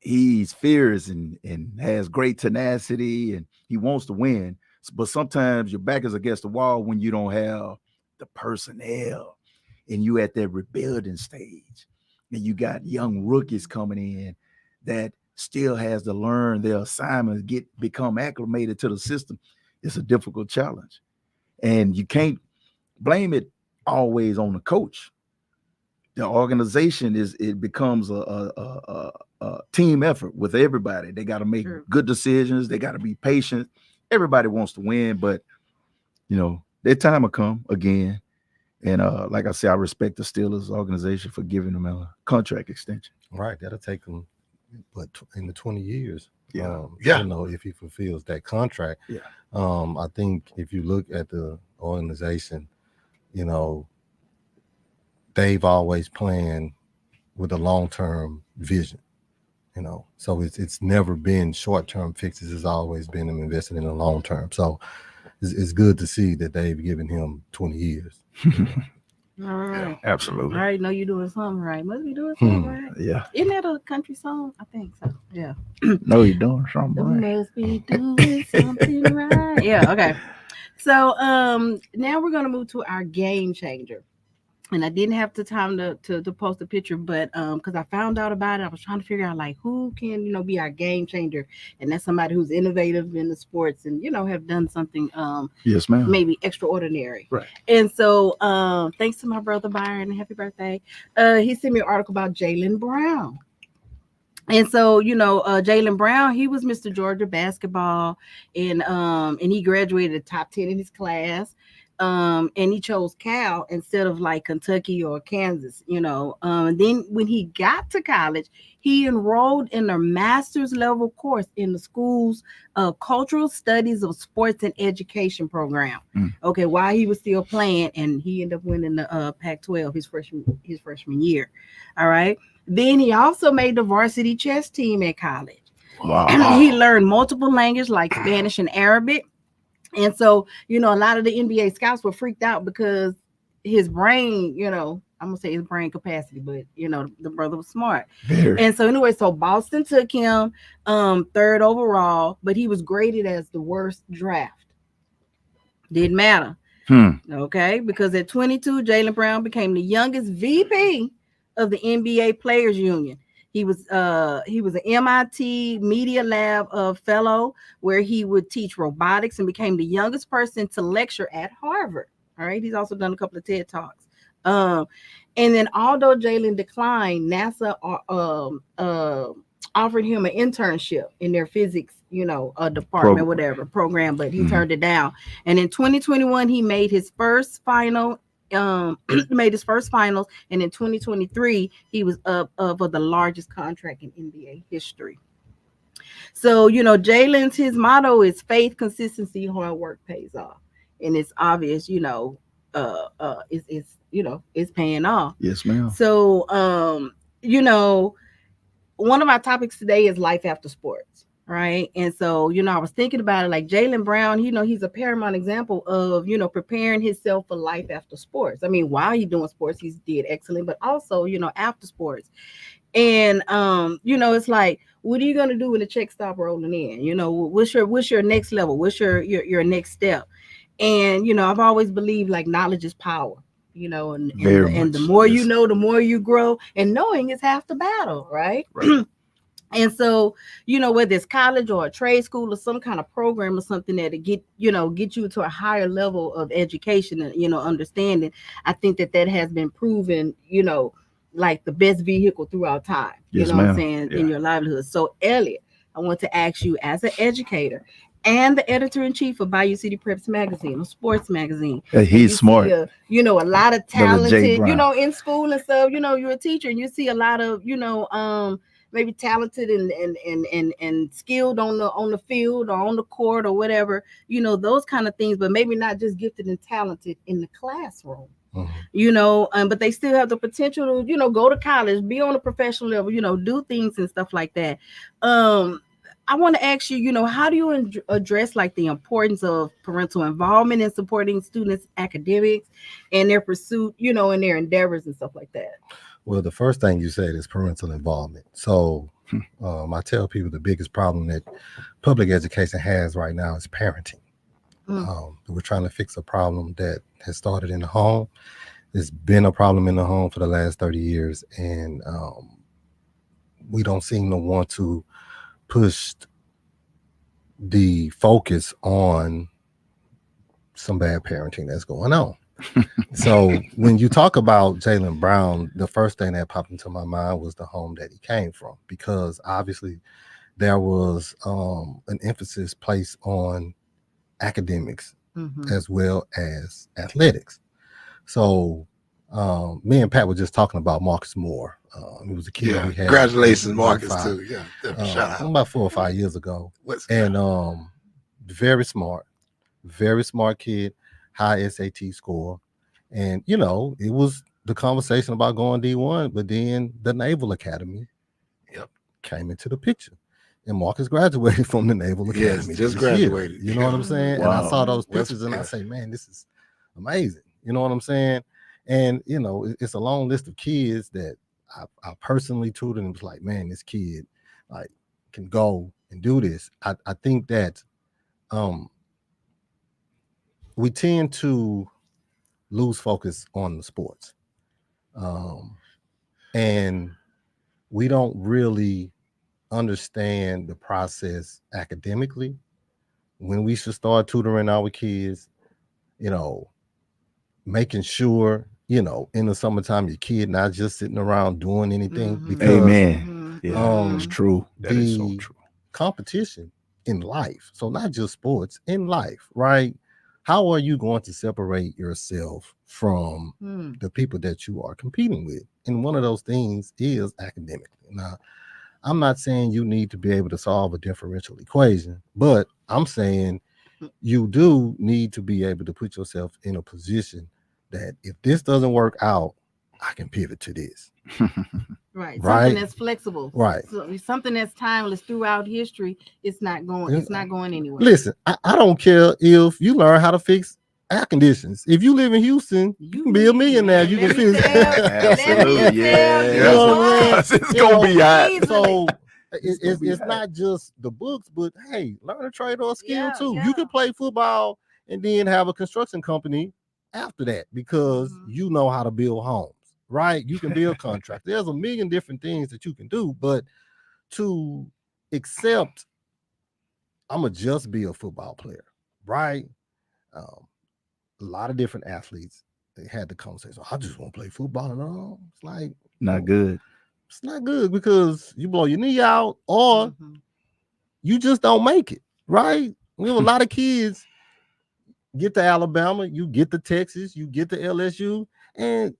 he's fierce and has great tenacity and he wants to win, but sometimes your back is against the wall when you don't have the personnel and you at that rebuilding stage and you got young rookies coming in that still has to learn their assignments, become acclimated to the system. It's a difficult challenge, and you can't blame it always on the coach. The organization becomes a team effort with everybody. They got to make good decisions. They got to be patient. Everybody wants to win, but their time will come again. And like I said, I respect the Steelers organization for giving them a contract extension. Right, that'll take them, in the 20 years. Yeah. If he fulfills that contract. Yeah. I think if you look at the organization, they've always planned with a long-term vision. You know, so it's never been short-term fixes. It's always been them investing in the long term. So it's good to see that they've given him 20 years. All right. All Absolutely. right, know you're doing something right. Must be doing something right. Yeah. Isn't that a country song? I think so. Yeah. No, you're doing something You right. must be doing something right. Yeah, okay. So now we're gonna move to our game changer. And I didn't have the time to post a picture, but because I found out about it, I was trying to figure out like who can be our game changer, and that's somebody who's innovative in the sports and have done something Yes, ma'am. maybe extraordinary. Right. And so thanks to my brother Byron, happy birthday. He sent me an article about Jaylen Brown. And so, Jaylen Brown, he was Mr. Georgia basketball, and he graduated top 10 in his class. And he chose Cal instead of like Kentucky or Kansas. And then when he got to college, he enrolled in a master's level course in the school's cultural studies of sports and education program. Okay, while he was still playing, and he ended up winning the Pac-12 his freshman year. All right. Then he also made the varsity chess team at college. Wow. He learned multiple languages like Spanish and Arabic. And so, a lot of the NBA scouts were freaked out because his brain, I'm going to say his brain capacity, but, the brother was smart. Very. And so anyway, so Boston took him third overall, but he was graded as the worst draft. Didn't matter. Okay, because at 22, Jaylen Brown became the youngest VP of the NBA Players Union. He was an MIT Media Lab fellow where he would teach robotics and became the youngest person to lecture at Harvard. All right, he's also done a couple of TED Talks. And then although Jaylen declined, NASA offered him an internship in their physics, department, whatever program, but he turned it down. And in 2021, he made his first finals, and in 2023 he was up for the largest contract in NBA history. So Jaylen's his motto is faith, consistency, hard work pays off, and it's obvious. It's paying off. Yes, ma'am. So one of our topics today is life after sports. Right. And so, I was thinking about it like Jaylen Brown, he's a paramount example of, preparing himself for life after sports. I mean, while he's doing sports, he did excellent, but also, after sports. And, it's like, what are you going to do when the check stop rolling in? What's your next level? What's your next step? And, I've always believed like knowledge is power, and the more you know, the more you grow, and knowing is half the battle. Right. And so, whether it's college or a trade school or some kind of program or something that get you to a higher level of education and, understanding, I think that has been proven, like the best vehicle throughout time, yes, what I'm saying, in your livelihood. So, Elliot, I want to ask you as an educator and the editor-in-chief of Bayou City Preps magazine, a sports magazine. He's smart. A lot of talented, in school and stuff, you're a teacher and you see a lot of, maybe talented and skilled on the field or on the court or whatever, those kind of things, but maybe not just gifted and talented in the classroom. But they still have the potential to, go to college, be on a professional level, do things and stuff like that. I want to ask you, how do you address like the importance of parental involvement in supporting students' academics and their pursuit, and their endeavors and stuff like that? Well, the first thing you said is parental involvement. So I tell people the biggest problem that public education has right now is parenting. We're trying to fix a problem that has started in the home. It's been a problem in the home for the last 30 years, and we don't seem to want to push the focus on some bad parenting that's going on. So when you talk about Jaylen Brown, the first thing that popped into my mind was the home that he came from, because obviously there was an emphasis placed on academics as well as athletics. So me and Pat were just talking about Marcus Moore. He was a kid we had. Congratulations, Marcus, too. Yeah, shout out. About 4 or 5 years ago. Very smart kid, high SAT score. And, it was the conversation about going D1, but then the Naval Academy came into the picture. And Marcus graduated from the Naval Yes, Academy. just this year. graduated. You know what I'm saying? And I Wow. saw those West- pictures and I yeah. say, man, this is amazing. You know what I'm saying? And, you know, it's a long list of kids that I personally tutored and was like, man, this kid like can go and do this. I think that we tend to lose focus on the sports. And we don't really understand the process academically when we should start tutoring our kids, you know, making sure, you know, in the summertime, your kid not just sitting around doing anything Mhm. because Amen. Yeah, that's Mhm. true. That is so the true. competition in life. So not just sports, in life, right? How are you going to separate yourself from Mhm. the people that you are competing with? And one of those things is academically. Now, I'm not saying you need to be able to solve a differential equation, but I'm saying you do need to be able to put yourself in a position that if this doesn't work out, I can pivot to this. Right. Right. Something that's flexible. Right. So, something that's timeless throughout history. It's not going anywhere. Listen, I don't care if you learn how to fix air conditions. If you live in Houston, you can be a millionaire. You can Let me fix tell- Absolutely, let me tell yeah. you You know what I'm what. saying? It's gonna be hot. So It's gonna be it's hot. not just the books, but hey, learn a trade or a skill Yeah, too. yeah. You can play football and then have a construction company after that because Mhm. you know how to build homes, right? You can build contracts. There's a million different things that you can do, but to accept I'm gonna just be a football player, right? A lot of different athletes they had the conversation. I just want to play football and all. It's like Not good. it's not good because you blow your knee out or Mhm. you just don't make it, right? We have a lot of kids get to Alabama, you get to Texas, you get to LSU, and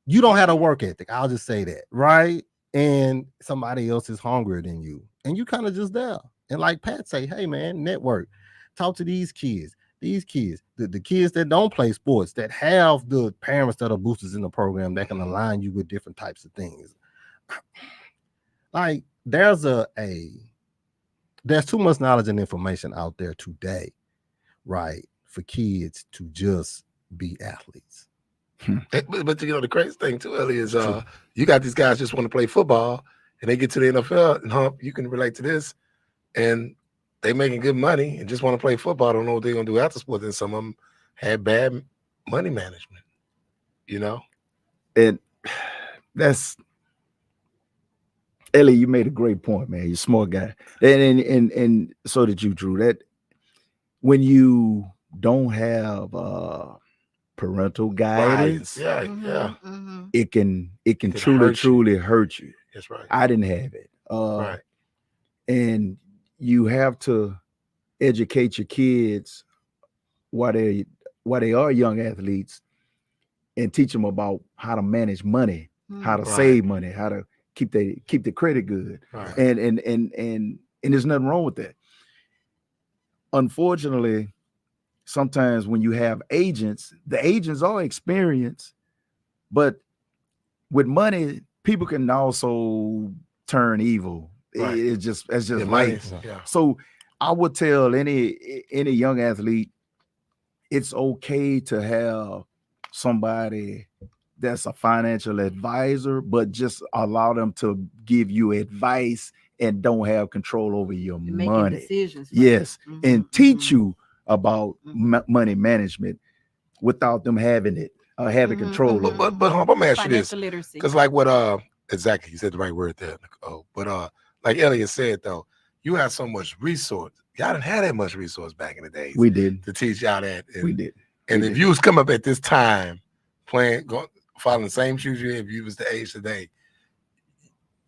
you don't have a work ethic. I'll just say that, right? And somebody else is hungrier than you, and you kind of just there. And like Pat say, hey man, network, talk to these kids. These kids, the kids that don't play sports, that have the parents that are boosters in the program that can align you with different types of things. Like there's there's too much knowledge and information out there today, right, for kids to just be athletes. But you know the crazy thing too, Elliot, is It's true. you got these guys just want to play football and they get to the NFL and Hump, you can relate to this, and they making good money and just want to play football. Don't know what they're gonna do after sports. And some of them had bad money management, you know. And that's Ellie, you made a great point, man. You're a smart guy. And so did you, Drew. That when you don't have parental guidance, Yeah, Mhm. yeah, Mhm. it can can truly, hurt you. truly hurt you. that's right. I didn't have it. Right. And you have to educate your kids while they are young athletes and teach them about how to manage money, how to Right. save money, how to keep the credit good. Right. And there's nothing wrong with that. Unfortunately, sometimes when you have agents, the agents are experienced, but with money, people can also turn evil. Right. It's just Yeah, life. yeah. So I would tell any young athlete, it's okay to have somebody that's a financial advisor, but just allow them to give you advice and don't have control over your Making money. decisions. Yes, Mhm. and teach you about Mhm. money management without them having it having Mhm, control mhm. over it. But Hump, I'm gonna ask you this, Financial literacy. because like what exactly you said the right word there. But like Elliot said though, you have so much resource. Y'all didn't have that much resource back in the days We did. to teach y'all that. And, We did. And We if did. you was come up at this time following the same shoes you had, if you was the age today,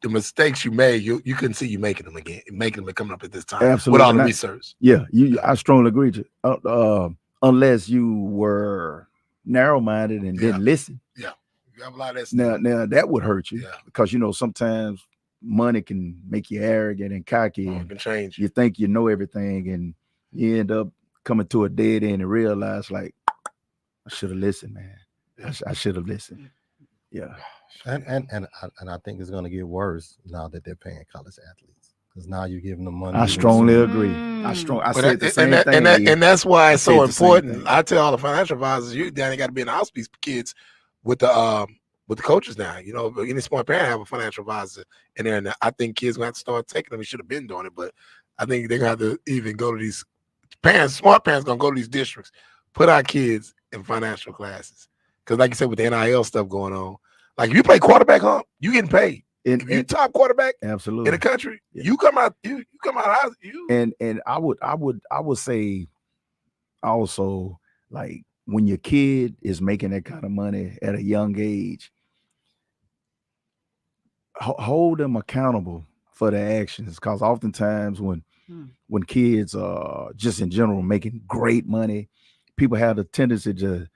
the mistakes you made, you couldn't see you making them again, making them and coming up at this time Absolutely with all the not. research. Yeah, I strongly agree with you. Unless you were narrow-minded and didn't listen. Yeah, you have a lot of that stuff. Now that would hurt you. Yeah. Because sometimes money can make you arrogant and cocky, It and can change. you think you know everything, and you end up coming to a dead end and realize, like, I should have listened, man. Yeah. I should have listened. Yeah. And I think it's going to get worse now that they're paying college athletes, because now you're giving them money. I to strongly consume. agree. I Mm. said the and, same that, thing. and that's why I it's so said the same important. thing. I tell all the financial advisors, you down got to be in the house with these kids with the coaches now. You know, any smart parent have a financial advisor in there, and I think kids gonna have to start taking them. We should have been doing it, but I think they're gonna have to even go to these parents. Smart parents gonna go to these districts, put our kids in financial classes, because like you said, with the NIL stuff going on, like if you play quarterback, you getting paid. If you top quarterback absolutely in the country, Yeah. you come out house. And I would say also, like, when your kid is making that kind of money at a young age, hold them accountable for their actions, because oftentimes when kids are just in general making great money, people have the tendency to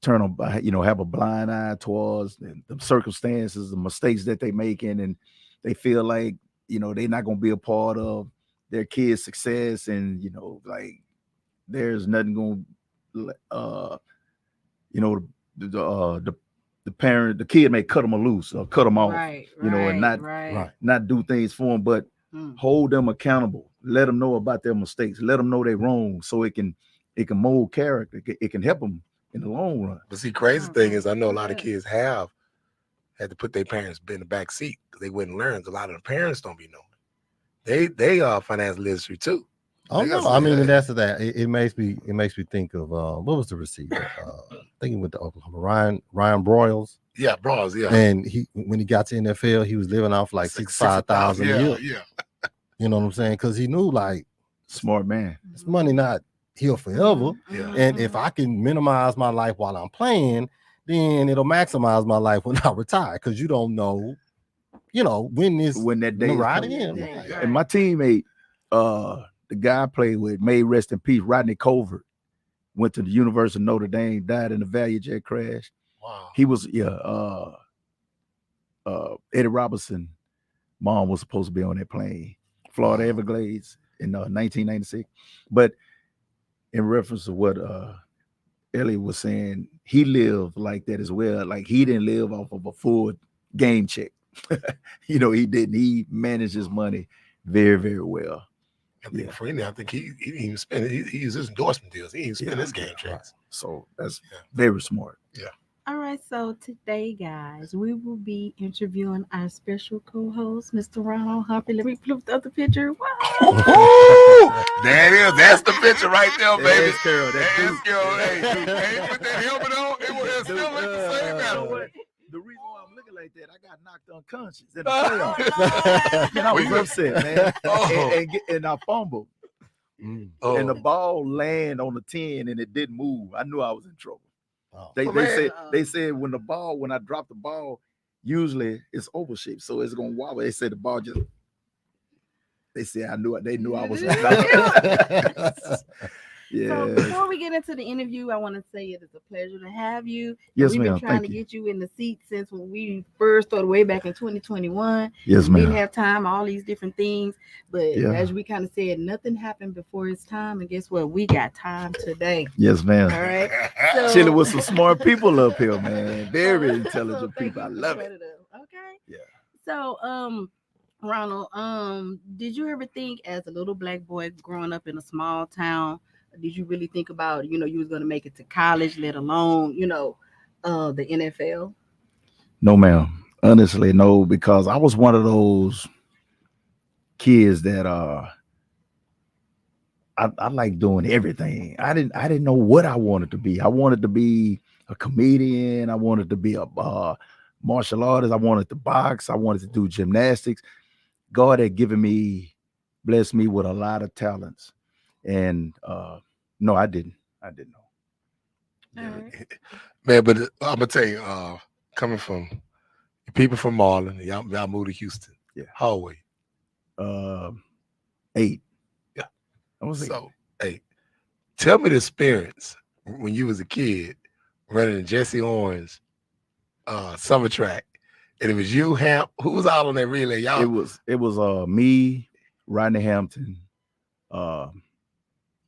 turn have a blind eye towards the circumstances, the mistakes that they making, and they feel like they're not going to be a part of their kids' success, and like there's nothing going the kid may cut them loose or cut them off, and not do things for them, but hold them accountable, let them know about their mistakes, let them know they're wrong, so it can mold character, it can help them in the long run. But see, crazy thing is, I know a lot of kids had to put their parents in the back seat because they wouldn't learn. A lot of the parents don't be knowing. They are financial literacy too. Oh no, I mean, that's that. It makes me think of what was the receiver? Thinking with the Oklahoma Ryan Broyles. Yeah, Broyles. Yeah, and when he got to NFL, he was living off like $65,000 a year. Yeah, you know what I'm saying? Because he knew, like, smart man, this money not here forever. Yeah. And if I can minimize my life while I'm playing, then it'll maximize my life when I retire. Because you don't know, when that day right in. And my teammate, the guy I played with, may rest in peace, Rodney Covert, went to the University of Notre Dame, died in a Value jet crash. Wow. He was Eddie Robinson mom was supposed to be on that plane, Florida Everglades in 1996. But in reference to what Elliot was saying, he lived like that as well. Like, he didn't live off of a full game check. He didn't. He managed his money very, very well. I think Freeney, I think he didn't even spend it. He used his endorsement deals. He didn't spend his game checks. So that's very smart. Yeah. All right, so today, guys, we will be interviewing our special co-host, Mr. Ronald Humphrey. Let me flip the other picture. Wow. There it is. That's the picture right there, baby. That's Carol. That's Carol. Hey, put that helmet on. It still look the same now. The reason why I'm looking like that, I got knocked unconscious in the playoffs. And I was upset, man. And I fumbled. And the ball landed on the 10 and it didn't move. I knew I was in trouble. They said when I drop the ball, usually it's oval shaped, so it's gonna wobble. They said the ball just. They said they knew I was. Yeah. So before we get into the interview, I want to say it is a pleasure to have you. Yes, We've ma'am. been trying to get you in the seat since when we first started way back in 2021. Yes, ma'am. Didn't have time, all these different things. But as we kind of said, nothing happened before its time. And guess what? We got time today. Yes, ma'am. All right. So, chilling with some smart people up here, man. Very intelligent people. I love it. Okay. Yeah. So, Ronald, did you ever think as a little black boy growing up in a small town, did you really think about, you was going to make it to college, let alone, the NFL? No, ma'am. Honestly, no, because I was one of those kids that I like doing everything. I didn't know what I wanted to be. I wanted to be a comedian. I wanted to be a martial artist. I wanted to box. I wanted to do gymnastics. God had blessed me with a lot of talents. And no, I didn't know. Right. Man, but I'm gonna tell you, coming from people from Marlin, y'all moved to Houston. Yeah. How old were you? 8. Yeah. I was 8. So, hey, tell me the experience when you was a kid running the Jesse Owens summer track, and it was you, Hamp. Who was out on that relay? Y'all. It was me, Rodney Hampton,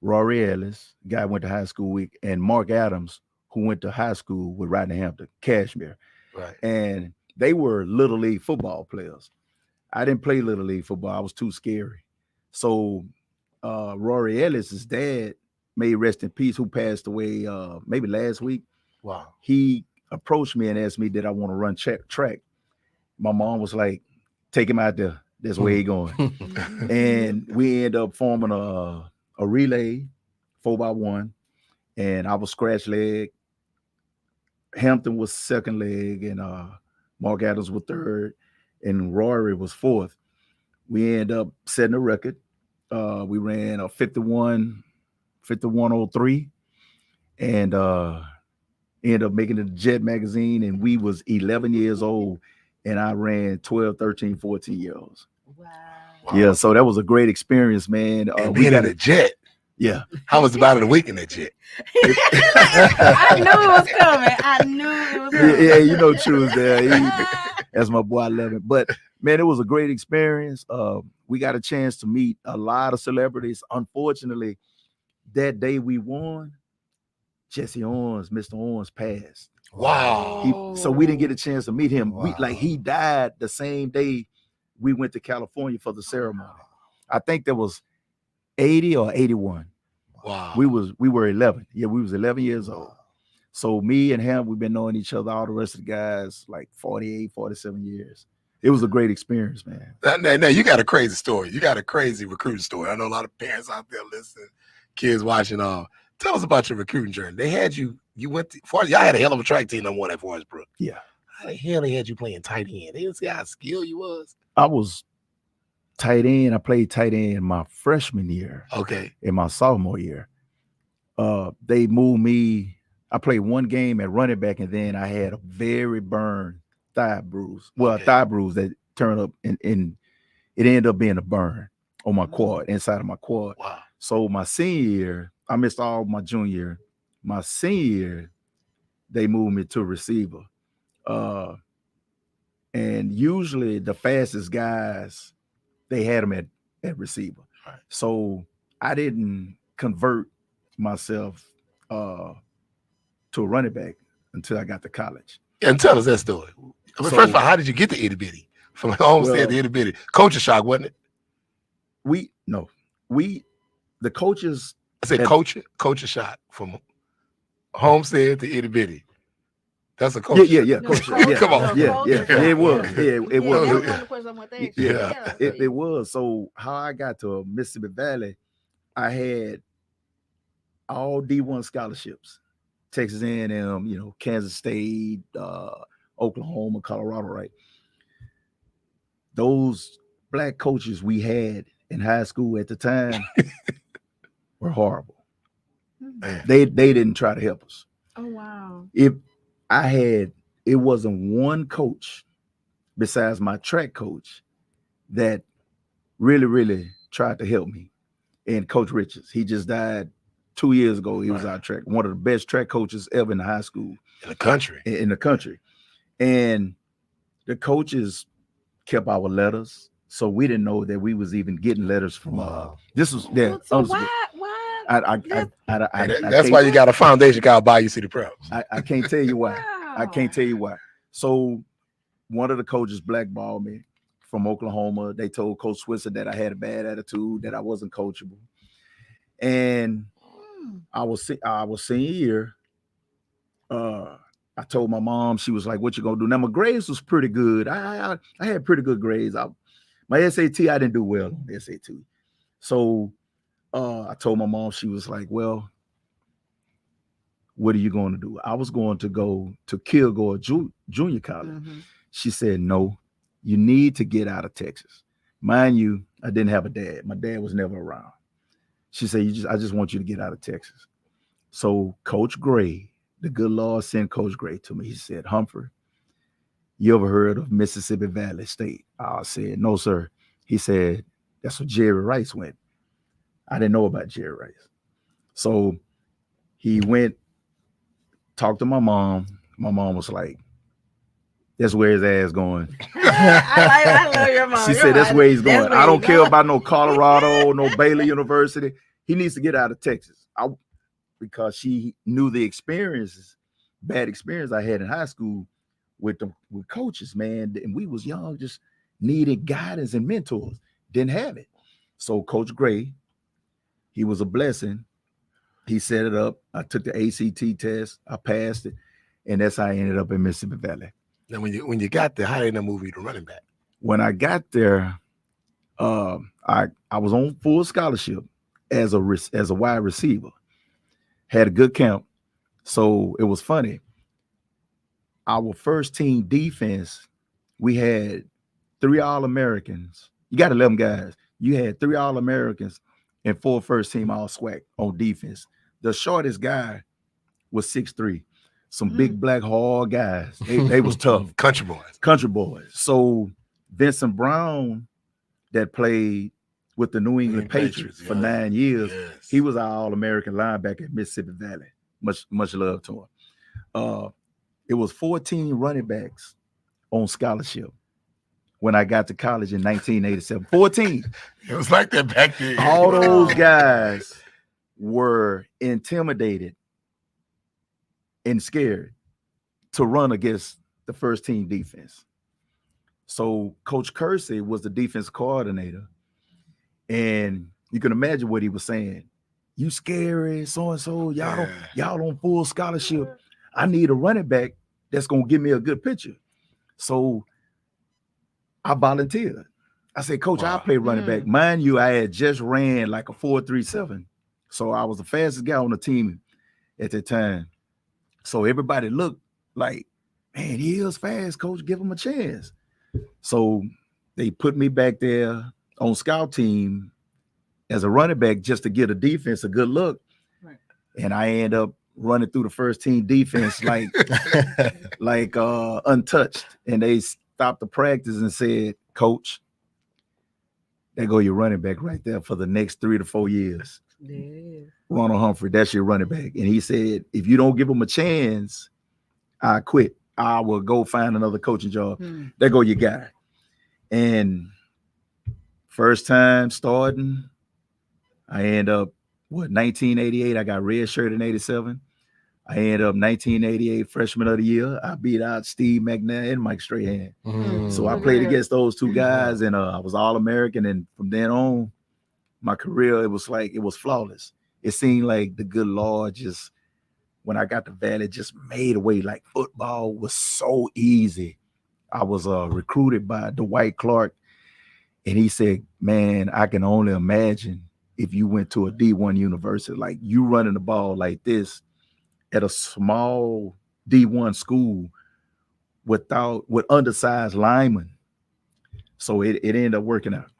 Rory Ellis, guy went to high school with, and Mark Adams, who went to high school with Rodney Hampton, Cashmere. Right. and they were little league football players. I didn't play little league football. I was too scary. So Rory Ellis' dad, may rest in peace, who passed away maybe last week. Wow. He approached me and asked me, did I want to run track? My mom was like, take him out there. That's where he going. And we ended up forming a relay 4x1, and I was scratch leg. Hampton was second leg, and Mark Adams was third, and Rory was fourth. We ended up setting a record. We ran a 51:03, and ended up making it to Jet magazine, and we was 11 years old, and I ran 12, 13, 14 years old. Wow. Yeah, so that was a great experience, man. And being in a jet. Yeah. How was about a week in that jet? I knew it was coming. I knew it was coming. Yeah, you know, True was there. That's my boy. I love it. But man, it was a great experience. We got a chance to meet a lot of celebrities. Unfortunately, that day we won, Jesse Owens, Mr. Owens passed. Wow. So we didn't get a chance to meet him. Wow. He died the same day we went to California for the ceremony. I think that was 80 or 81. Wow. We were 11. Yeah, we was 11 years old. So me and him, we've been knowing each other, all the rest of the guys, like 48, 47 years. It was a great experience, man. Now you got a crazy story. You got a crazy recruiting story. I know a lot of parents out there listening, kids watching. Tell us about your recruiting journey. They had you went to, y'all had a hell of a track team that won at Forest Brook. Yeah. How the hell they had you playing tight end? They didn't see how skilled you was. I was tight end. I played tight end my freshman year. Okay. In my sophomore year. They moved me. I played one game at running back, and then I had a very burned thigh bruise. Well, Okay. a thigh bruise that turned up and it ended up being a burn on my quad, inside of my quad. Wow. So my senior year, I missed all my junior year. My senior year, they moved me to receiver. And usually the fastest guys, they had them at receiver. Right. So I didn't convert myself to a running back until I got to college. And tell us that story. First of all, how did you get to itty bitty? From Homestead to itty bitty. Culture shock, wasn't it? The coaches. I said culture shock from Homestead to itty bitty. That's a culture. Yeah. No, Coach, culture. yeah. Come on. Yeah. It was. It was. That was one of the questions I wanted to ask you. Yeah. It was. So how I got to Mississippi Valley, I had all D1 scholarships. Texas A&M, Kansas State, Oklahoma, Colorado, right? Those black coaches we had in high school at the time were horrible. Man. They didn't try to help us. Oh, wow. It wasn't one coach besides my track coach that really, really tried to help me. And Coach Richards, he just died 2 years ago. He was our track, one of the best track coaches ever in the high school. In the country. In the country. And the coaches kept our letters. So we didn't know that we was even getting letters from this was there. So why? That's why you got a foundation called Bayou City Preps. I can't tell you why. Wow. I can't tell you why. So one of the coaches blackballed me from Oklahoma. They told Coach Switzer that I had a bad attitude, that I wasn't coachable. And I was senior year. I told my mom, she was like, what you gonna do? Now my grades was pretty good. I had pretty good grades. My SAT, I didn't do well on the SAT. So I told my mom, she was like, well, what are you going to do? I was going to go to Kilgore Junior College. Mm-hmm. She said, no, you need to get out of Texas. Mind you, I didn't have a dad. My dad was never around. She said, I just want you to get out of Texas. So Coach Gray, the good Lord sent Coach Gray to me. He said, Humphrey, you ever heard of Mississippi Valley State? I said, no, sir. He said, that's where Jerry Rice went. I didn't know about Jerry Rice. So he went, talked to my mom. My mom was like, that's where his ass going. I love your mom. She said, that's where he's going. I don't care about no Colorado, no Baylor University. He needs to get out of Texas. Because she knew the bad experience I had in high school with coaches, man. And we was young, just needed guidance and mentors. Didn't have it. So Coach Gray, he was a blessing. He set it up. I took the ACT test. I passed it. And that's how I ended up in Mississippi Valley. Now, when you got there, how did they move you to running back? When I got there, I was on full scholarship as a wide receiver. Had a good camp. So it was funny. Our first team defense, we had 3 All-Americans. You got 11 guys. You had 3 All-Americans and 4 first-team All-SWAC on defense. The shortest guy was 6'3". Some big black hard guys. They was tough. Country boys. Country boys. So Vincent Brown, that played with the New England Patriots for 9 years, he was our All-American linebacker at Mississippi Valley. Much love to him. It was 14 running backs on scholarship when I got to college in 1987. 14. It was like that back then. All those guys were intimidated and scared to run against the first team defense. So Coach Kersey was the defense coordinator, and you can imagine what he was saying. You scary, so-and-so, y'all on full scholarship. I need a running back that's going to give me a good picture. So I volunteered. I said, Coach, I'll play running back. Mind you, I had just ran like a 4.37. So I was the fastest guy on the team at that time. So everybody looked like, man, he is fast, Coach. Give him a chance. So they put me back there on scout team as a running back just to get a defense a good look. Right. And I end up running through the first team defense like untouched. And they stopped the practice and said, Coach, there go your running back right there for the next 3 to 4 years. Yeah. Ronald Humphrey, that's your running back. And he said, if you don't give him a chance, I quit. I will go find another coaching job. There go your guy. And first time starting, I end up, 1988, I got red shirt in 87. I ended up 1988 freshman of the year. I beat out Steve McNair and Mike Strahan. So I played against those 2 guys, and I was All-American. And from then on, my career, it was flawless. It seemed like the good Lord just, when I got to Valley, just made a way. Like football was so easy. I was recruited by Dwight Clark, and he said, man, I can only imagine if you went to a D1 university, like you running the ball like this at a small D1 school with undersized linemen. So it ended up working out.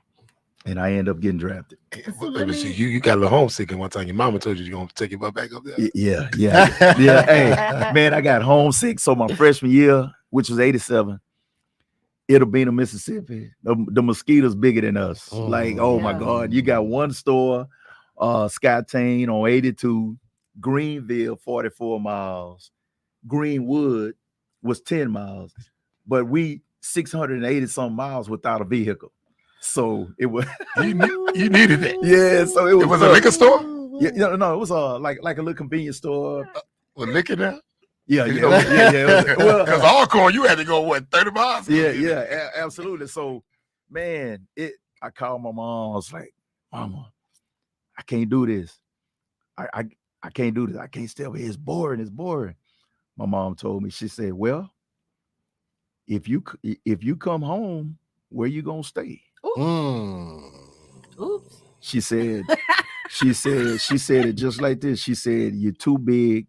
And I ended up getting drafted. You got a little homesick and one time your mama told you you're going to take your butt back up there? Yeah. Hey, man, I got homesick. So my freshman year, which was 87, it'll be in Mississippi. The mosquitoes bigger than us. Like, oh my God, you got one store, Skytane on 82, Greenville, 44 miles. Greenwood was 10 miles, but we 680 some miles without a vehicle. So it was you needed it. Yeah, so it was a liquor store? Yeah, no, it was like a little convenience store. With liquor now? Yeah. Well, because Alcorn, you had to go 30 miles? Yeah, absolutely. So, man, I called my mom. I was like, Mama, I can't do this. I can't do this. I can't stay over here. It's boring. My mom told me. She said, well, if you come home, where you gonna stay? Oops. She said it just like this. She said, you're too big,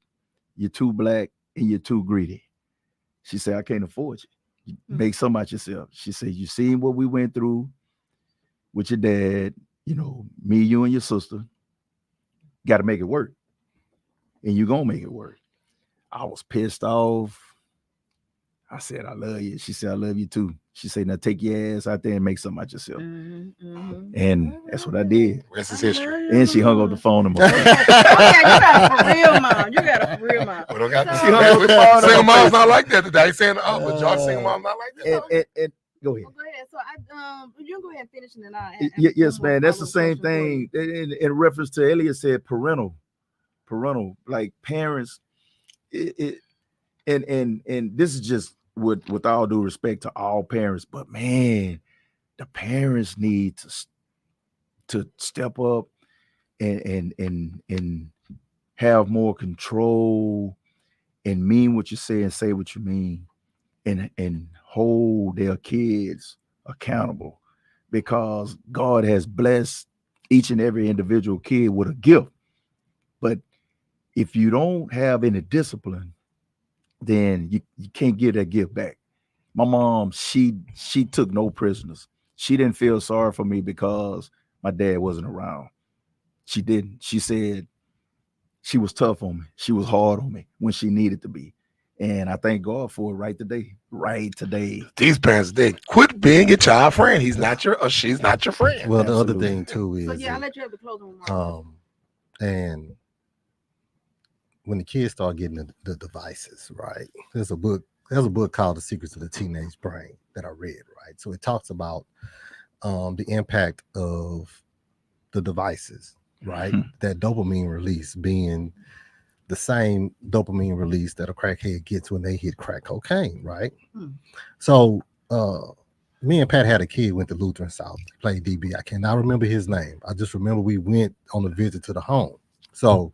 you're too black, and you're too greedy. She said, I can't afford you. Make something out yourself. She said, you seen what we went through with your dad, me, you, and your sister. Got to make it work. And you're going to make it work. I was pissed off. I said, I love you. She said, I love you too. She said, now take your ass out there and make something out yourself. And that's what I did. Rest is history. And she hung up the phone. You got a for real mom. Well, single mom's not like that today. Saying, but George single mom's not like that. And go ahead. Go ahead. So you can go ahead and finish, and then I. Yes, man. That's the same thing. In reference to Elliot said parental, like parents. And this is just with all due respect to all parents, but man, the parents need to step up and have more control and mean what you say and say what you mean and hold their kids accountable, because God has blessed each and every individual kid with a gift. But if you don't have any discipline, then you can't give that gift back. My mom, she took no prisoners. She didn't feel sorry for me because my dad wasn't around. She didn't. She said she was tough on me. She was hard on me when she needed to be. And I thank God for it right today. Right today. These parents, they quit being your child friend. He's not your, or she's not your friend. Well, the other Absolutely. thing too So is yeah, I'll that, let you have the closing remarks. and when the kids start getting the devices, right? There's a book called The Secrets of the Teenage Brain that I read, right? So it talks about the impact of the devices, right? That dopamine release being the same dopamine release that a crackhead gets when they hit crack cocaine, right? So me and Pat had a kid, went to Lutheran South, played DB. I cannot remember his name. I just remember we went on a visit to the home. So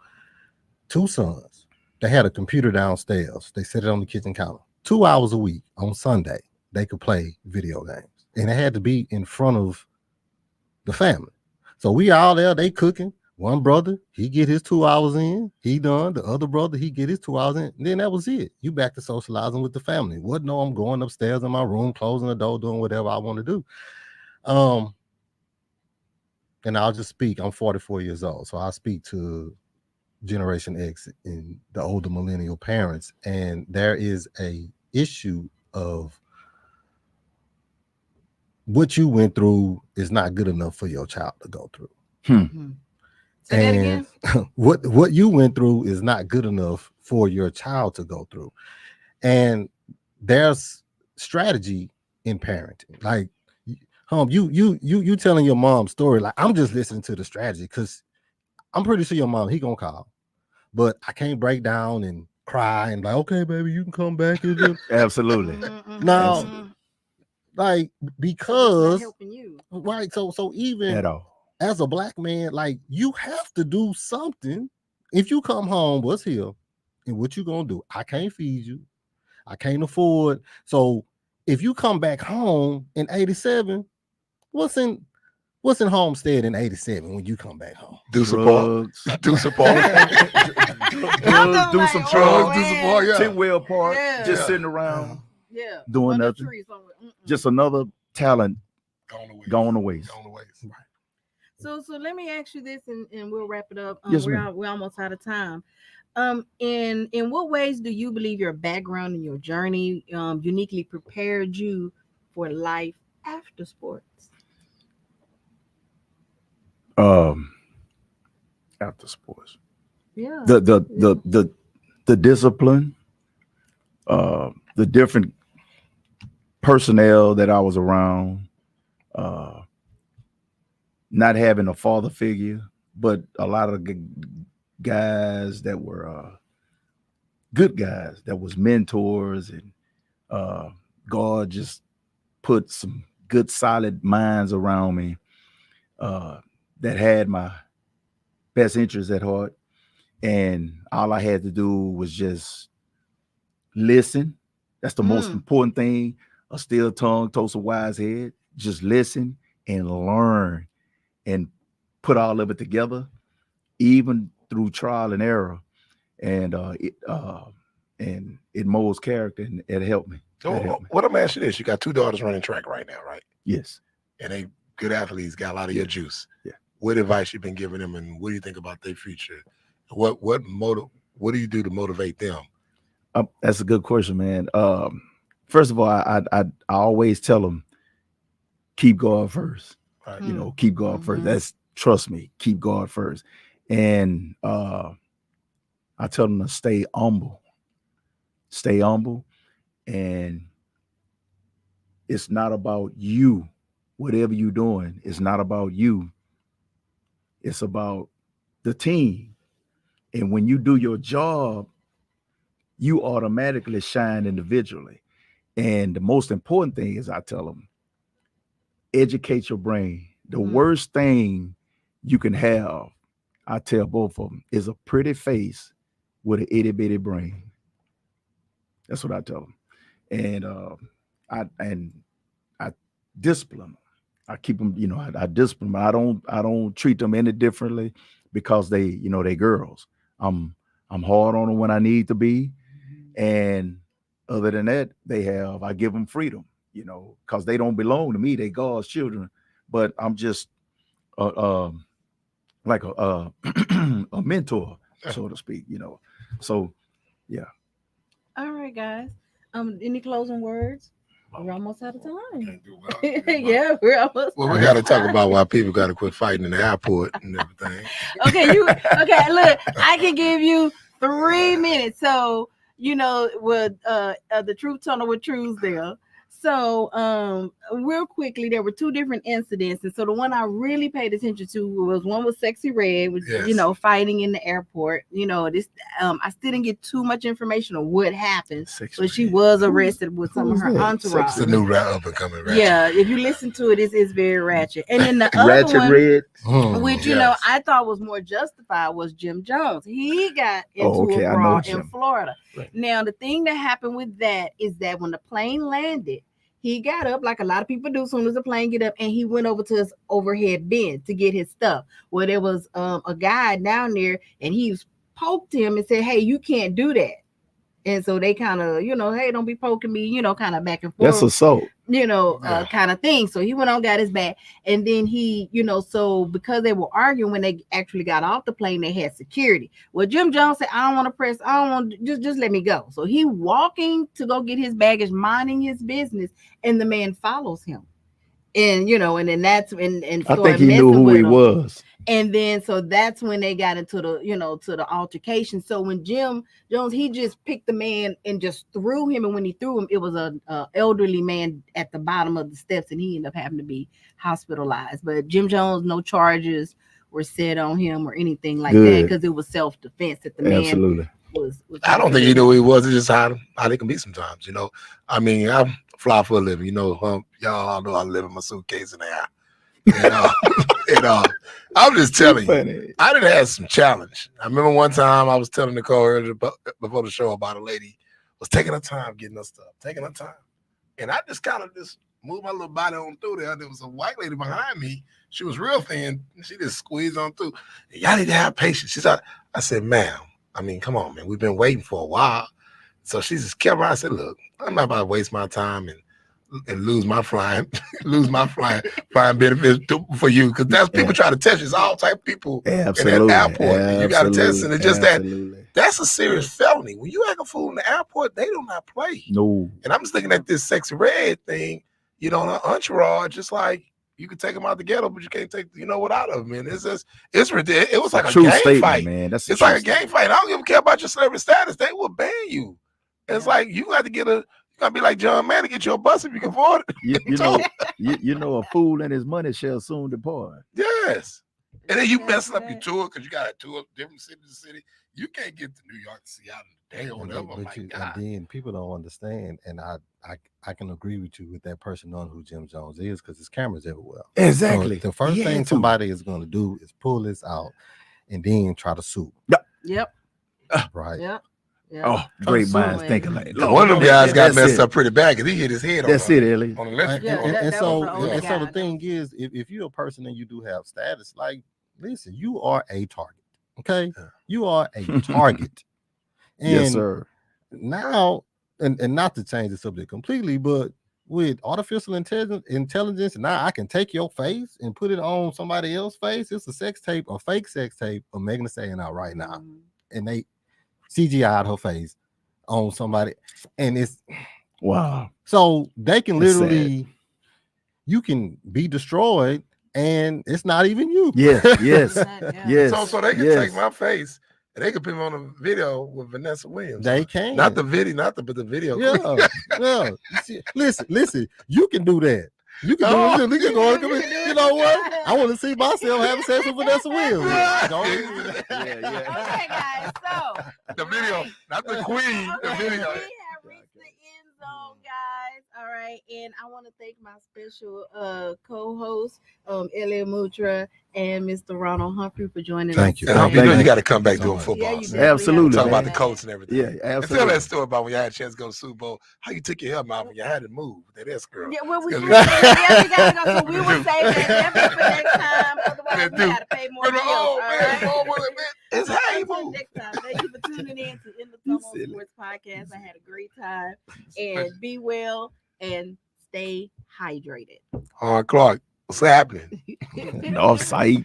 2 sons, they had a computer downstairs. They set it on the kitchen counter. 2 hours a week on Sunday, they could play video games. And it had to be in front of the family. So we all there, they cooking. One brother, he get his 2 hours in, he done. The other brother, he get his 2 hours in. And then that was it. You back to socializing with the family. What? No, I'm going upstairs in my room, closing the door, doing whatever I want to do. And I'll just speak. I'm 44 years old, so I speak to Generation X and the older millennial parents. And there is a issue of what you went through is not good enough for your child to go through. Say that again. what you went through is not good enough for your child to go through. And there's strategy in parenting. Like, you telling your mom's story. Like, I'm just listening to the strategy because I'm pretty sure your mom, he gonna call, but I can't break down and cry and like, okay, baby, you can come back. Absolutely. Now, like, because helping you, right. So even At all. as a black man, like, you have to do something. If you come home, what's here? And what you gonna do? I can't feed you. I can't afford. So if you come back home in 87, what's in Homestead in 87 when you come back home? Do support. Do support. Drugs, do some drugs, do support. Yeah. 10 well apart, just sitting around, doing nothing. Just another talent gone to waste. So let me ask you this, and we'll wrap it up. Yes, we're ma'am. almost out of time. In what ways do you believe your background and your journey uniquely prepared you for life after sports? After sports, Yeah. the discipline, the different personnel that I was around, not having a father figure, but a lot of guys that were good guys that was mentors, and God just put some good solid minds around me that had my best interests at heart, and all I had to do was just listen. That's the most important thing. A still tongue toast a wise head. Just listen and learn and put all of it together, even through trial and error, and it molds character, and it helped me. What I'm asking you this: you got 2 daughters running track right now, right? Yes. And they good athletes, got a lot of your juice. Yeah. What advice you've been giving them, and what do you think about their future? What do you do to motivate them? That's a good question, man. First of all, I always tell them, keep God first. Right. You know, keep God first. That's, trust me, keep God first. And I tell them to stay humble, and it's not about you. Whatever you're doing, it's not about you. It's about the team. And when you do your job, you automatically shine individually. And the most important thing is I tell them, educate your brain. The Mhm. worst thing you can have, I tell both of them, is a pretty face with an itty bitty brain. That's what I tell them. And I discipline them. I keep them, I discipline them. I don't treat them any differently because they girls. I'm hard on them when I need to be. And other than that, I give them freedom, because they don't belong to me. They God's children. But I'm just like a a mentor, so to speak, So yeah. All right, guys. Any closing words? We're almost out of time. Can't do well. Yeah, we're almost. Well, out we of got to talk time. about why people got to quit fighting in the airport and everything. Okay, look, I can give you 3 minutes. So, with the truth tunnel with Truesdale. So, real quickly, there were 2 different incidents, and so the one I really paid attention to was one with Sexy Red, which Yes. fighting in the airport. This I still didn't get too much information on what happened, but she was arrested with some of her entourage. It's a new up and coming ratchet. Yeah, if you listen to it, it's very ratchet. And then the other Ratchet one, Red. which Yes. I thought was more justified, was Jim Jones. He got into okay, a I know brawl in Jim. Florida. Right. Now, the thing that happened with that is that when the plane landed, he got up like a lot of people do as soon as the plane get up, and he went over to his overhead bin to get his stuff. Well, there was a guy down there, and he poked him and said, "Hey, you can't do that." And so they kind of, hey, don't be poking me, kind of back and forth. That's assault. Yeah. Kind of thing. So he went on, got his back, and then he, so because they were arguing, when they actually got off the plane, they had security. Well, Jim Jones said, "I don't want to press. I don't want just let me go." So he walking to go get his baggage, minding his business, and the man follows him. And and then that's and I think he knew who he was. And then so that's when they got into the to the altercation. So when Jim Jones, he just picked the man and just threw him, and when he threw him, it was a elderly man at the bottom of the steps, and he ended up having to be hospitalized. But Jim Jones, no charges were set on him or anything like that, because it was self-defense that the man Absolutely. was I don't think he knew who he was. It's just how they can be sometimes, I mean, I fly for a living, y'all all know I live in my suitcase in the air. I'm just telling you, I done had some challenge. I remember one time I was telling Nicole earlier before the show about a lady was taking her time getting her stuff, taking her time. And I just kind of just moved my little body on through there. There was a white lady behind me. She was real thin. And she just squeezed on through. Y'all need to have patience. She said, I said, "Ma'am, I mean, come on, man. We've been waiting for a while." So she just kept around. I said, "Look, I'm not about to waste my time and lose my flying benefits for you, because that's people try to test you. It's all type of people in that airport. And you got to test, and it's just that's a serious felony. When you act a fool in the airport, they do not play. No. And I'm just looking at this Sexy Red thing, an entourage, just like you can take them out the ghetto, but you can't take what out of them. And it's ridiculous. It was like a gang fight, man. It's like a gang fight. I don't even care about your celebrity status. They will ban you. It's like you got to get you gotta be like John Mann to get your bus if you can afford it. You know, a fool and his money shall soon depart. Yes. And then you messing up your tour because you got to tour different city to city. You can't get to New York to Seattle today or whatever. And then people don't understand, and I can agree with you with that person knowing who Jim Jones is, because there's cameras everywhere. Exactly. So the first thing somebody is going to do is pull this out and then try to sue. Yep. Right. Yep. Yeah. Oh, great minds thinking like that. One of them guys got messed up pretty bad because he hit his head. That's it, Elliot. On the left. And so the thing is, if you're a person and you do have status, like, listen, you are a target. Okay, you are a target. And yes, sir. Now, and not to change the subject completely, but with artificial intelligence, now I can take your face and put it on somebody else's face. It's a sex tape, a fake sex tape of Megan Thee Stallion out right now, and they CGI'd her face on somebody, and it's wow. So they can literally, you can be destroyed, and it's not even you. Yes. So they can take my face and they can put me on a video with Vanessa Williams. They can, not the video, but the video. Yeah. Listen. You can do that. You can do it. You know what? I want to see myself having sex with Vanessa Williams. Okay, guys. So the video, not the queen. The video. We have reached the end zone, guys. And I want to thank my special co-host, Elliot Moutra, and Mr. Ronald Humphrey for joining us. Thank you. And I hope Thank you know you. you got to come back So doing much. football. Yeah, you so. definitely Absolutely, Talk have to about come the back. coach and everything. Yeah, And tell absolutely. that story about when you had a chance to go to Super Bowl. How you took your help out when you had to move. That is girl. Yeah, well, we It's gotta, gonna yeah, we gotta go. So we will Dude. save that definitely for next time. Otherwise, Man, we dude. gotta pay more But, bills. oh, All man, right. oh, man, it's So how you until move. next time, thank you for tuning in to In the You Tunnel silly. Sports Podcast. I had a great time, and be well and stay hydrated. Clark, what's happening? Off site.